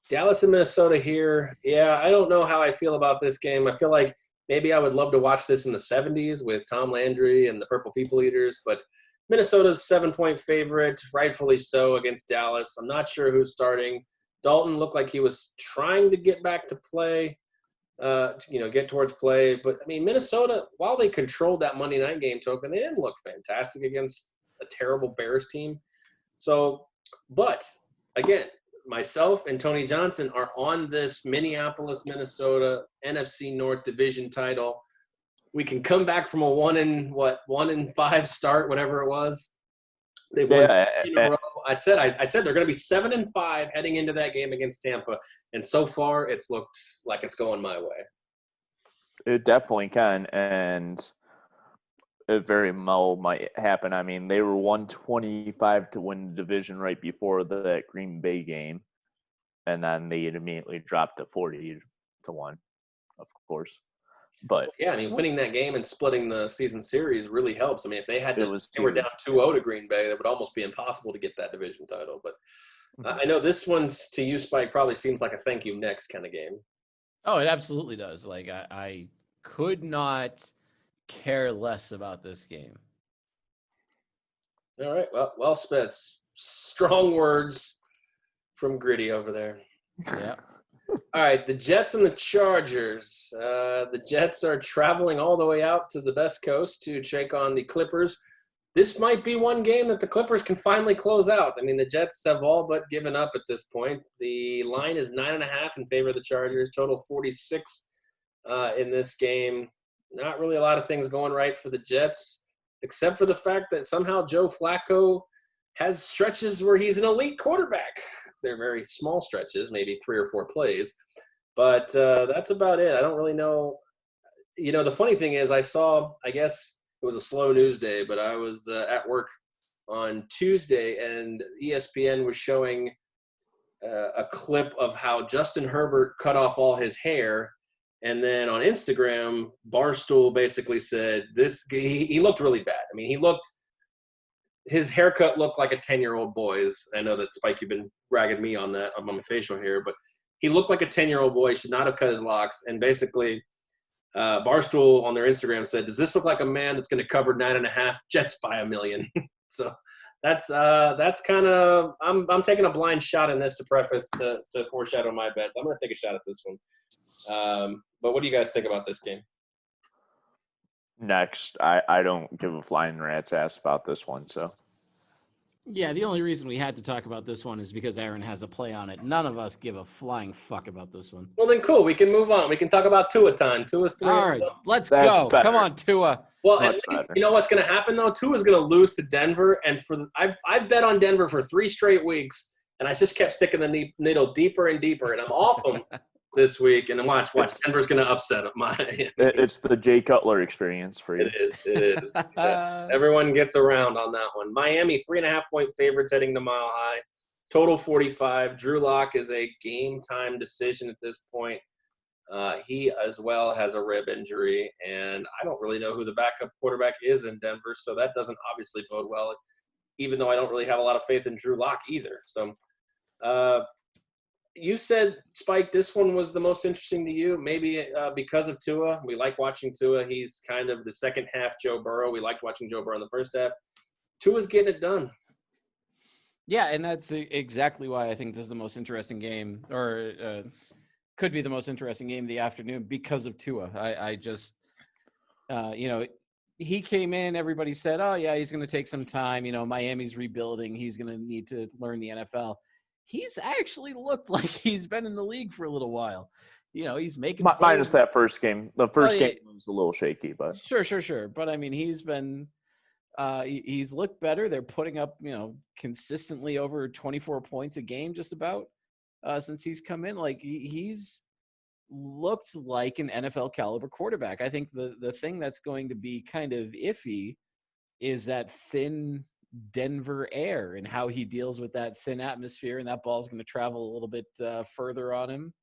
Dallas and Minnesota here. Yeah, I don't know how I feel about this game. I feel like maybe I would love to watch this in the 70s with Tom Landry and the Purple People Eaters, but Minnesota's 7-point favorite, rightfully so, against Dallas. I'm not sure who's starting. Dalton looked like he was trying to get back to play. get towards play. But, I mean, Minnesota, while they controlled that Monday night game token, they didn't look fantastic against a terrible Bears team. So, but, again, myself and Tony Johnson are on this Minneapolis, Minnesota NFC North division title. We can come back from a 1-5 start, whatever it was. They've won in a row. I said they're going to be 7-5 heading into that game against Tampa, and so far it's looked like it's going my way. It definitely can, and it very well might happen. I mean, they were 125 to win the division right before that Green Bay game, and then they immediately dropped to 40-1, of course. But yeah, I mean, winning that game and splitting the season series really helps. I mean, if they were down 2-0 to Green Bay, it would almost be impossible to get that division title. But I know this one's, to you, Spike, probably seems like a thank you next kind of game. Oh, it absolutely does. Like, I could not care less about this game. All right. Well spent. Strong words from Gritty over there. Yeah. All right, the Jets and the Chargers. The Jets are traveling all the way out to the West Coast to take on the Clippers. This might be one game that the Clippers can finally close out. I mean, the Jets have all but given up at this point. The line is 9.5 in favor of the Chargers, total 46 in this game. Not really a lot of things going right for the Jets, except for the fact that somehow Joe Flacco has stretches where he's an elite quarterback. They're very small stretches, maybe 3 or 4 plays. But that's about it. I don't really know. You know, the funny thing is I guess it was a slow news day, but I was at work on Tuesday, and ESPN was showing a clip of how Justin Herbert cut off all his hair. And then on Instagram, Barstool basically said he looked really bad. I mean, his haircut looked like a 10-year-old boy's. I know that, Spike, you've been ragging me on that, on my facial hair, but he looked like a 10-year-old boy. He should not have cut his locks. And basically, Barstool on their Instagram said, "Does this look like a man that's going to cover 9.5 Jets by $1 million?" So that's kind of I'm taking a blind shot in this to preface to foreshadow my bets. I'm going to take a shot at this one. But what do you guys think about this game? next, I don't give a flying rat's ass about this one. So Yeah, the only reason we had to talk about this one is because Aaron has a play on it. None of us give a flying fuck about this one. Well, then cool. We can move on. We can talk about Tua time. Tua's 3. All right, let's That's go. better. Come on, Tua. Well, Much at least better. you know what's going to happen though. Tua's going to lose to Denver, and I've bet on Denver for 3 straight weeks, and I just kept sticking the needle deeper and deeper, and I'm off them this week. And then watch, Denver's going to upset Miami. it's the Jay Cutler experience for you. It is. Everyone gets around on that one. Miami 3.5-point favorites heading to Mile High. Total 45. Drew Lock is a game time decision at this point. He as well has a rib injury, and I don't really know who the backup quarterback is in Denver, so that doesn't obviously bode well, even though I don't really have a lot of faith in Drew Lock either. So you said, Spike, this one was the most interesting to you, maybe because of Tua. We like watching Tua. He's kind of the second half Joe Burrow. We liked watching Joe Burrow in the first half. Tua's getting it done. Yeah, and that's exactly why I think this is the most interesting game, or could be the most interesting game of the afternoon because of Tua. I just, he came in, everybody said, oh, yeah, he's going to take some time. Miami's rebuilding. He's going to need to learn the NFL. He's actually looked like he's been in the league for a little while. He's making plays. Minus that first game. The first game was a little shaky, but Sure. But, I mean, he's been he's looked better. They're putting up, consistently over 24 points a game just about. Since he's come in, like he's looked like an NFL caliber quarterback. I think the thing that's going to be kind of iffy is that thin Denver air and how he deals with that thin atmosphere, and that ball's going to travel a little bit further on him,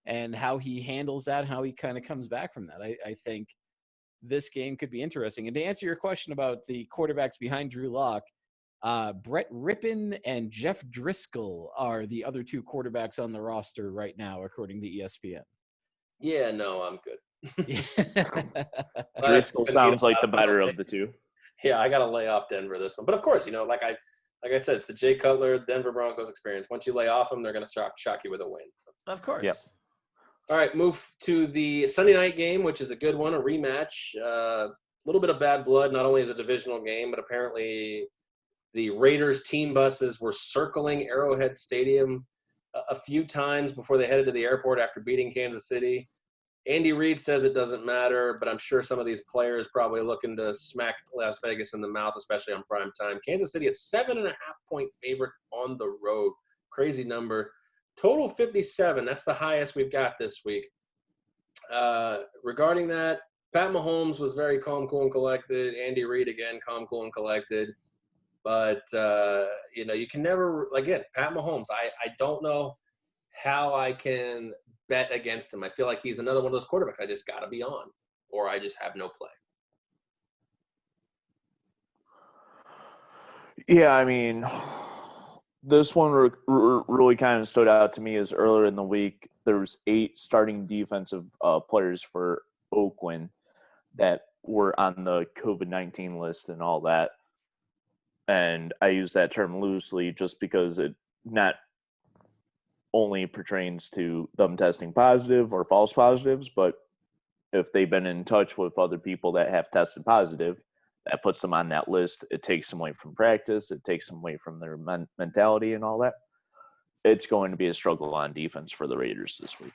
and how he handles that, how he kind of comes back from that. I think this game could be interesting. And to answer your question about the quarterbacks behind Drew Lock, Brett Rippon and Jeff Driscoll are the other 2 quarterbacks on the roster right now, according to ESPN. Yeah, no, I'm good. Driscoll sounds like the better of the 2. Yeah, I got to lay off Denver this one. But, of course, like I said, it's the Jay Cutler Denver Broncos experience. Once you lay off them, they're going to shock you with a win. So. Of course. Yep. All right, move to the Sunday night game, which is a good one, a rematch. A little bit of bad blood, not only as a divisional game, but apparently the Raiders team buses were circling Arrowhead Stadium a few times before they headed to the airport after beating Kansas City. Andy Reid says it doesn't matter, but I'm sure some of these players probably looking to smack Las Vegas in the mouth, especially on prime time. Kansas City is 7.5-point favorite on the road. Crazy number. Total 57. That's the highest we've got this week. Regarding that, Pat Mahomes was very calm, cool, and collected. Andy Reid, again, calm, cool, and collected. But, you can never – again, Pat Mahomes, I don't know how I can bet against him. I feel like he's another one of those quarterbacks I just got to be on, or I just have no play. Yeah, I mean, this one really kind of stood out to me as earlier in the week, there was 8 starting defensive players for Oakland that were on the COVID-19 list and all that. And I use that term loosely just because it not only pertains to them testing positive or false positives, but if they've been in touch with other people that have tested positive, that puts them on that list. It takes them away from practice. It takes them away from their mentality and all that. It's going to be a struggle on defense for the Raiders this week.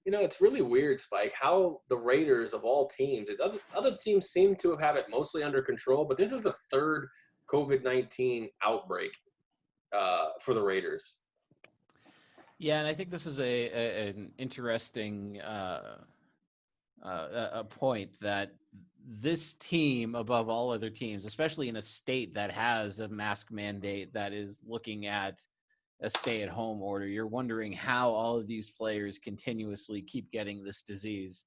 It's really weird, Spike, how the Raiders of all teams, other teams seem to have had it mostly under control, but this is the third COVID-19 outbreak for the Raiders. Yeah, and I think this is an interesting a point that this team, above all other teams, especially in a state that has a mask mandate that is looking at a stay-at-home order, you're wondering how all of these players continuously keep getting this disease.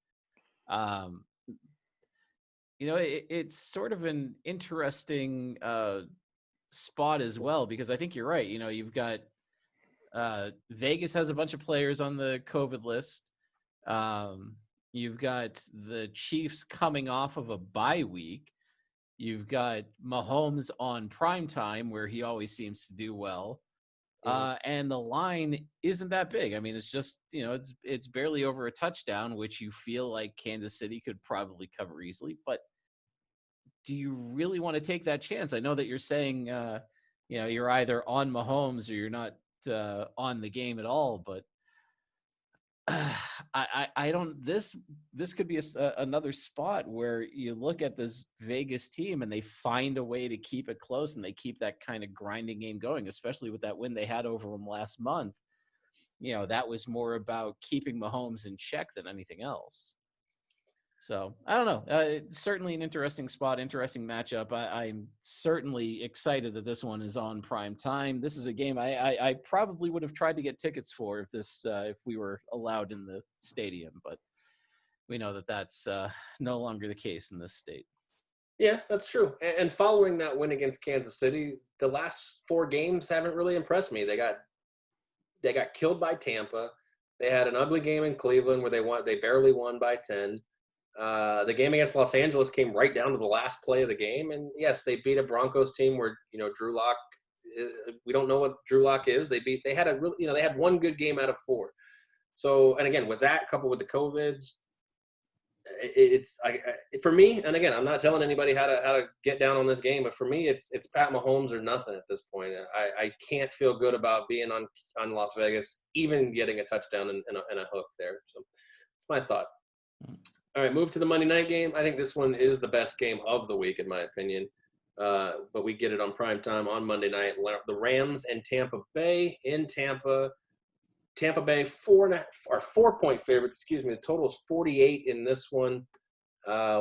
It's sort of an interesting spot as well, because I think you're right. You've got Vegas has a bunch of players on the COVID list. You've got the Chiefs coming off of a bye week. You've got Mahomes on prime time, where he always seems to do well. And the line isn't that big. I mean, it's just, it's barely over a touchdown, which you feel like Kansas City could probably cover easily. But do you really want to take that chance? I know that you're saying, you're either on Mahomes or you're not on the game at all, but I don't. This could be another spot where you look at this Vegas team and they find a way to keep it close and they keep that kind of grinding game going, especially with that win they had over them last month. That was more about keeping Mahomes in check than anything else. So I don't know. It's certainly an interesting spot, interesting matchup. I'm certainly excited that this one is on prime time. This is a game I probably would have tried to get tickets for if we were allowed in the stadium, but we know that that's no longer the case in this state. Yeah, that's true. And following that win against Kansas City, the last 4 games haven't really impressed me. They got killed by Tampa. They had an ugly game in Cleveland where they barely won by 10. The game against Los Angeles came right down to the last play of the game. And yes, they beat a Broncos team where, Drew Lock, we don't know what Drew Lock is. They had one good game out of 4. So, and again, with that coupled with the COVIDs, for me, and again, I'm not telling anybody how to get down on this game, but for me, it's Pat Mahomes or nothing at this point. I can't feel good about being on Las Vegas, even getting a touchdown and a hook there. So it's my thought. All right, move to the Monday night game. I think this one is the best game of the week, in my opinion. But we get it on prime time on Monday night. The Rams and Tampa Bay in Tampa. Tampa Bay 4-point favorites. The total is 48 in this one.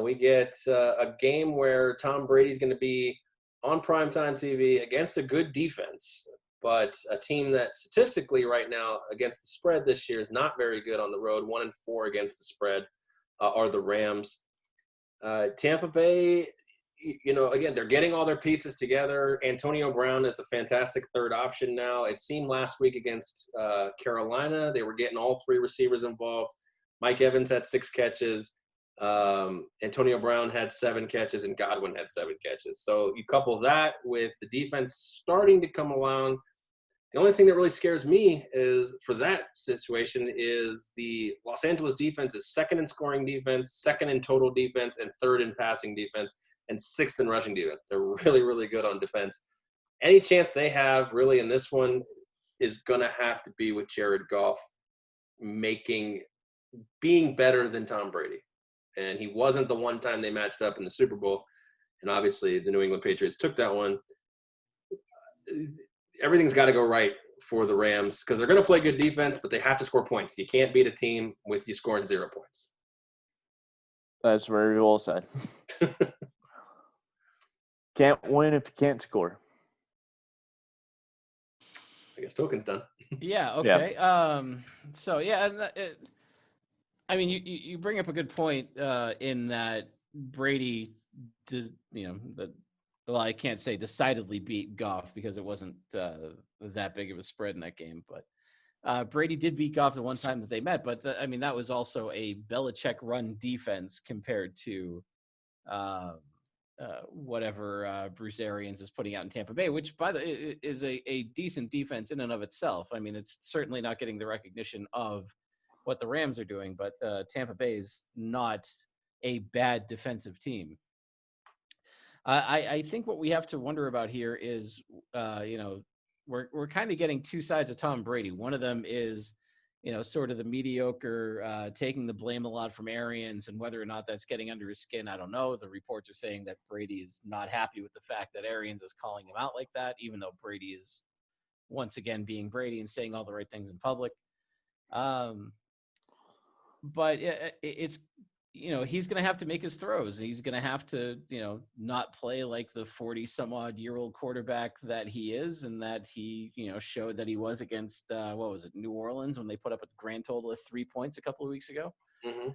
We get a game where Tom Brady's going to be on primetime TV against a good defense, but a team that statistically right now against the spread this year is not very good on the road. 1-4 against the spread are the Rams. Tampa Bay, again, they're getting all their pieces together. Antonio Brown is a fantastic third option now. It seemed last week against Carolina, they were getting all 3 receivers involved. Mike Evans had 6 catches. Antonio Brown had 7 catches, and Godwin had 7 catches. So you couple that with the defense starting to come along. The only thing that really scares me is for that situation is the Los Angeles defense is second in scoring defense, second in total defense, and third in passing defense, and sixth in rushing defense. They're really, really good on defense. Any chance they have really in this one is going to have to be with Jared Goff being better than Tom Brady. And he wasn't the one time they matched up in the Super Bowl. And obviously the New England Patriots took that one. Everything's got to go right for the Rams because they're going to play good defense, but they have to score points. You can't beat a team with you scoring 0 points. That's very well said. Can't win if you can't score. I guess Token's done. Yeah. Okay. So yeah, I mean, you bring up a good point in that Brady does, well, I can't say decidedly beat Goff because it wasn't that big of a spread in that game, but Brady did beat Goff the one time that they met. But that was also a Belichick run defense compared to whatever Bruce Arians is putting out in Tampa Bay, which is a decent defense in and of itself. I mean, it's certainly not getting the recognition of what the Rams are doing, but Tampa Bay is not a bad defensive team. I think what we have to wonder about here is, we're kind of getting two sides of Tom Brady. One of them is, sort of the mediocre, taking the blame a lot from Arians, and whether or not that's getting under his skin, I don't know. The reports are saying that Brady is not happy with the fact that Arians is calling him out like that, even though Brady is once again being Brady and saying all the right things in public. But it's, he's going to have to make his throws. He's going to have to, not play like the 40-some-odd-year-old quarterback that he is, and that he, showed that he was against, New Orleans, when they put up a grand total of 3 points a couple of weeks ago. Mm-hmm.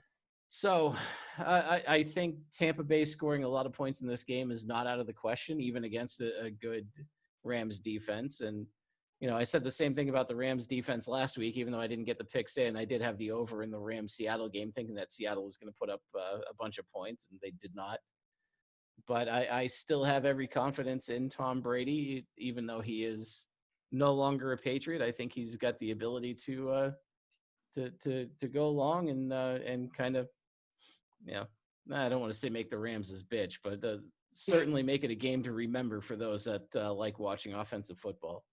So I think Tampa Bay scoring a lot of points in this game is not out of the question, even against a good Rams defense. And, I said the same thing about the Rams defense last week, even though I didn't get the picks in. I did have the over in the Rams-Seattle game, thinking that Seattle was going to put up a bunch of points, and they did not. But I still have every confidence in Tom Brady, even though he is no longer a Patriot. I think he's got the ability to go along and kind of, I don't want to say make the Rams his bitch, but certainly make it a game to remember for those that like watching offensive football.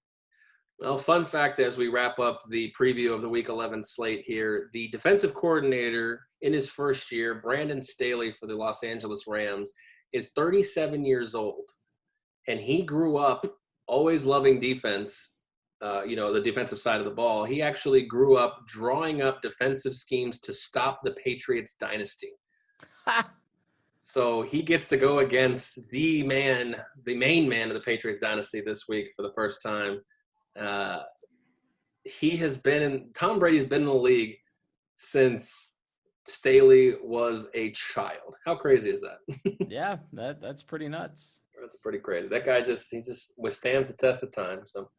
Well, fun fact as we wrap up the preview of the Week 11 slate here, the defensive coordinator in his first year, Brandon Staley for the Los Angeles Rams, is 37 years old. And he grew up always loving defense, the defensive side of the ball. He actually grew up drawing up defensive schemes to stop the Patriots dynasty. So he gets to go against the main man of the Patriots dynasty this week for the first time. Tom Brady's been in the league since Staley was a child. How crazy is that? Yeah, that's pretty nuts. That's pretty crazy. That guy he just withstands the test of time. So,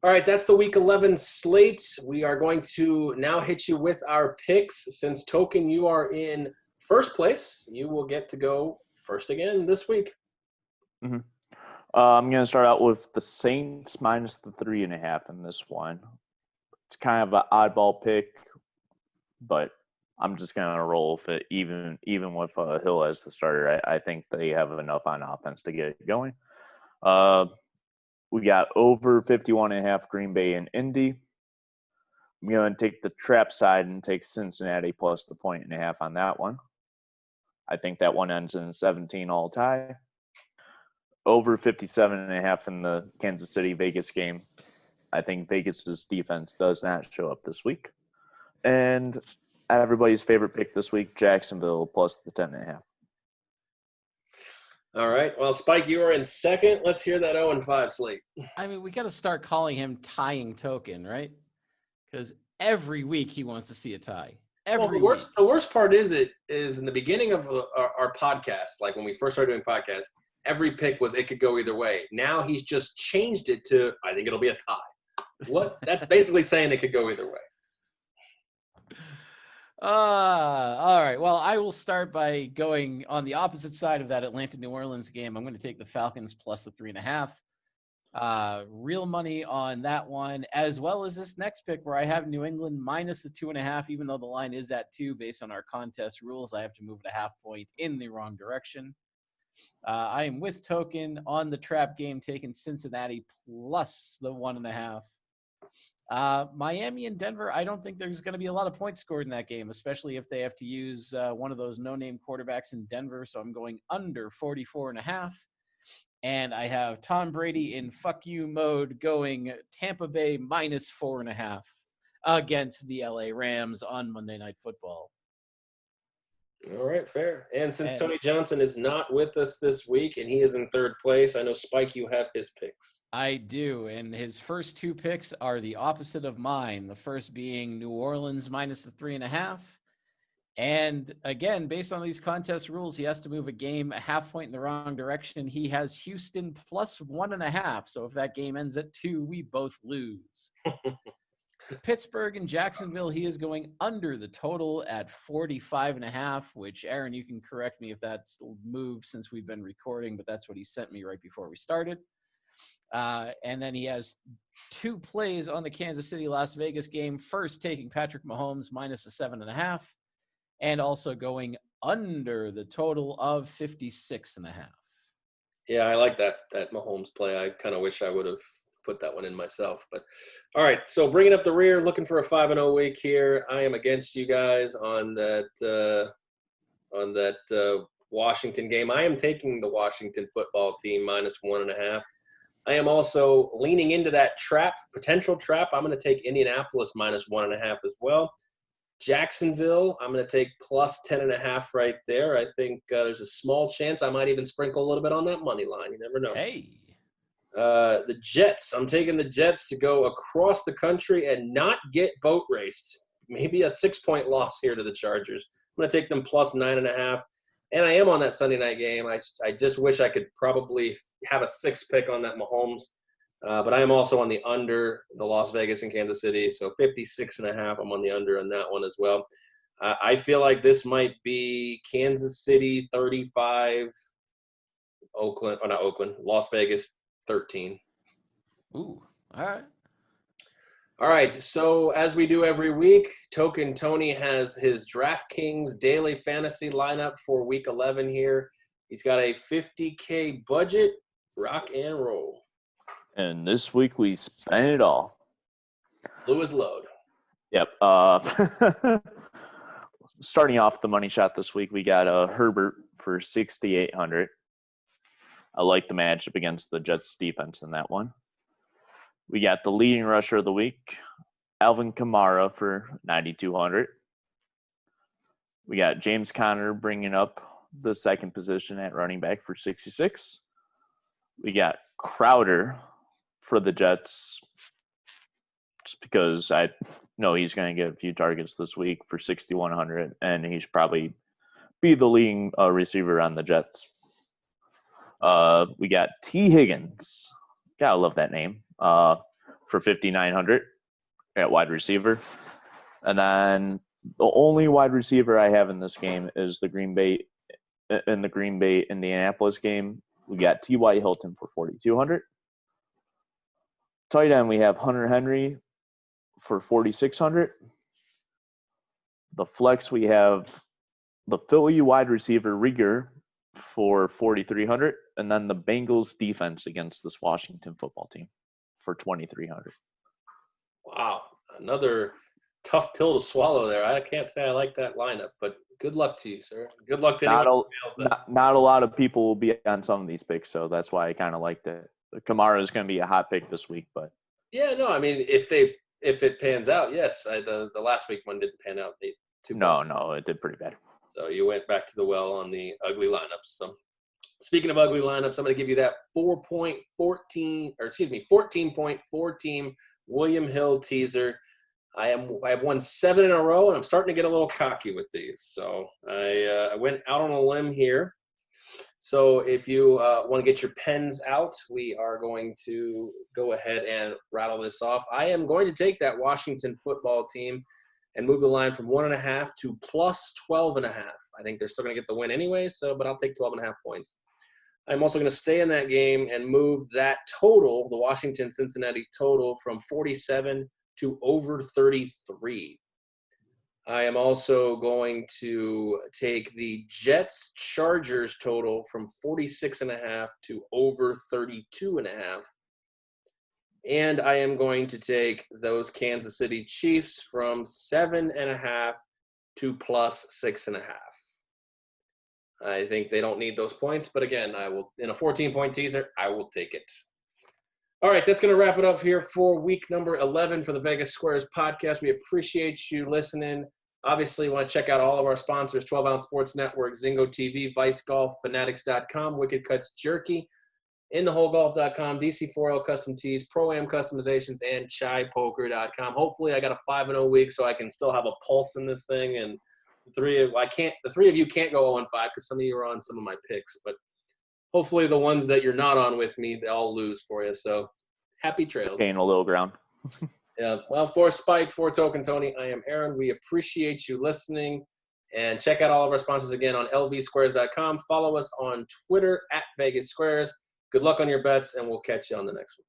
all right, that's the Week 11 slate. We are going to now hit you with our picks. Since Token, you are in first place, you will get to go first again this week. Mm-hmm. I'm going to start out with the Saints minus the 3.5 in this one. It's kind of an oddball pick, but I'm just going to roll with it, even with Hill as the starter. I think they have enough on offense to get it going. We got over 51.5 Green Bay and Indy. I'm going to take the trap side and take Cincinnati plus the 1.5 on that one. I think that one ends in 17 all tie. Over 57.5 in the Kansas City-Vegas game. I think Vegas's defense does not show up this week. And everybody's favorite pick this week, Jacksonville plus the 10.5. All right. Well, Spike, you are in second. Let's hear that 0-5 slate. I mean, we got to start calling him tying Token, right? Because every week he wants to see a tie. The worst part is in the beginning of our podcast, like when we first started doing podcasts, every pick was it could go either way. Now he's just changed it to I think it'll be a tie. What? That's basically saying it could go either way. All right. Well, I will start by going on the opposite side of that Atlanta-New Orleans game. I'm going to take the Falcons plus the 3.5. Real money on that one, as well as this next pick where I have New England minus the 2.5, even though the line is at 2 based on our contest rules. I have to move it a half point in the wrong direction. I am with Token on the trap game, taking Cincinnati plus the 1.5. Miami and Denver, I don't think there's going to be a lot of points scored in that game, especially if they have to use one of those no-name quarterbacks in Denver. So I'm going under 44.5. And I have Tom Brady in fuck you mode going Tampa Bay minus 4.5 against the LA Rams on Monday Night Football. All right, fair. And since Tony Johnson is not with us this week and he is in third place, I know, Spike, you have his picks. I do, and his first two picks are the opposite of mine. The first being New Orleans minus the 3.5. And again, based on these contest rules, he has to move a game a half point in the wrong direction. He has Houston plus 1.5. So if that game ends at 2, we both lose. Pittsburgh and Jacksonville, he is going under the total at 45.5, which, Aaron, you can correct me if that's moved since we've been recording, but that's what he sent me right before we started. And then he has 2 plays on the Kansas City-Las Vegas game. First, taking Patrick Mahomes minus the 7.5, and also going under the total of 56.5. Yeah, I like that Mahomes play. I kind of wish I would have put that one in myself. But all right, so bringing up the rear, looking for a 5-0 week here. I am against you guys on that Washington game. I am taking the Washington football team minus 1.5. I am also leaning into that potential trap. I'm going to take Indianapolis minus 1.5 as well. Jacksonville, I'm going to take plus 10.5 right there. I think there's a small chance I might even sprinkle a little bit on that money line. You never know. Hey. The Jets. I'm taking the Jets to go across the country and not get boat raced. Maybe a 6-point loss here to the Chargers. I'm going to take them plus 9.5. And I am on that Sunday night game. I just wish I could probably have a 6 pick on that Mahomes. But I am also on the under the Las Vegas and Kansas City. So 56.5. I'm on the under on that one as well. I feel like this might be Kansas City 35, Las Vegas 13. Ooh, all right. All right, so as we do every week, Token Tony has his DraftKings daily fantasy lineup for Week 11 here. He's got a $50K budget. Rock and roll. And this week we spent it all. Lewis load. Yep. Starting off the money shot this week, we got Herbert for 6,800. I like the matchup against the Jets defense in that one. We got the leading rusher of the week, Alvin Kamara for 9,200. We got James Conner bringing up the second position at running back for 66. We got Crowder for the Jets, just because I know he's going to get a few targets this week for 6,100, and he should probably be the leading receiver on the Jets. We got T. Higgins. Gotta love that name. For 5,900 at wide receiver. And then the only wide receiver I have in this game is the Green Bay Indianapolis game. We got T.Y. Hilton for 4,200. Tight end, we have Hunter Henry for 4,600. The flex, we have the Philly wide receiver Rieger for 4,300, and then the Bengals defense against this Washington football team for 2,300. Wow, another tough pill to swallow there. I can't say I like that lineup, but good luck to you, sir. Good luck to anyone who fails that. Not a lot of people will be on some of these picks, so that's why I kind of liked it. Kamara is going to be a hot pick this week, but yeah, no, I mean, if it pans out, yes. The last week one didn't pan out. No, it did pretty bad. So you went back to the well on the ugly lineups. So speaking of ugly lineups, I'm going to give you that 14.4 team William Hill teaser. I have won 7 in a row, and I'm starting to get a little cocky with these. So I went out on a limb here. So if you want to get your pens out, we are going to go ahead and rattle this off. I am going to take that Washington football team and move the line from 1.5 to plus 12.5. I think they're still going to get the win anyway, but I'll take 12.5 points. I'm also going to stay in that game and move that total, the Washington-Cincinnati total, from 47 to over 33. I am also going to take the Jets-Chargers total from 46.5 to over 32.5. And I am going to take those Kansas City Chiefs from 7.5 to plus 6.5. I think they don't need those points, but again, I will, in a 14-point teaser, I will take it. All right, that's going to wrap it up here for week number 11 for the Vegas Squares podcast. We appreciate you listening. Obviously, you want to check out all of our sponsors, 12 Ounce Sports Network, Zingo TV, Vice Golf, Fanatics.com, Wicked Cuts Jerky, InTheHoleGolf.com, DC4L Custom Tees, Pro-Am Customizations, and ChaiPoker.com. Hopefully, I got a 5-0 week so I can still have a pulse in this thing, and the three of you can't go 0-5 because some of you are on some of my picks, but hopefully the ones that you're not on with me, they all lose for you. So happy trails. Gain a little ground. Yeah. Well, for Spike, for Token Tony, I am Aaron. We appreciate you listening, and check out all of our sponsors again on lvsquares.com. Follow us on Twitter @VegasSquares. Good luck on your bets, and we'll catch you on the next one.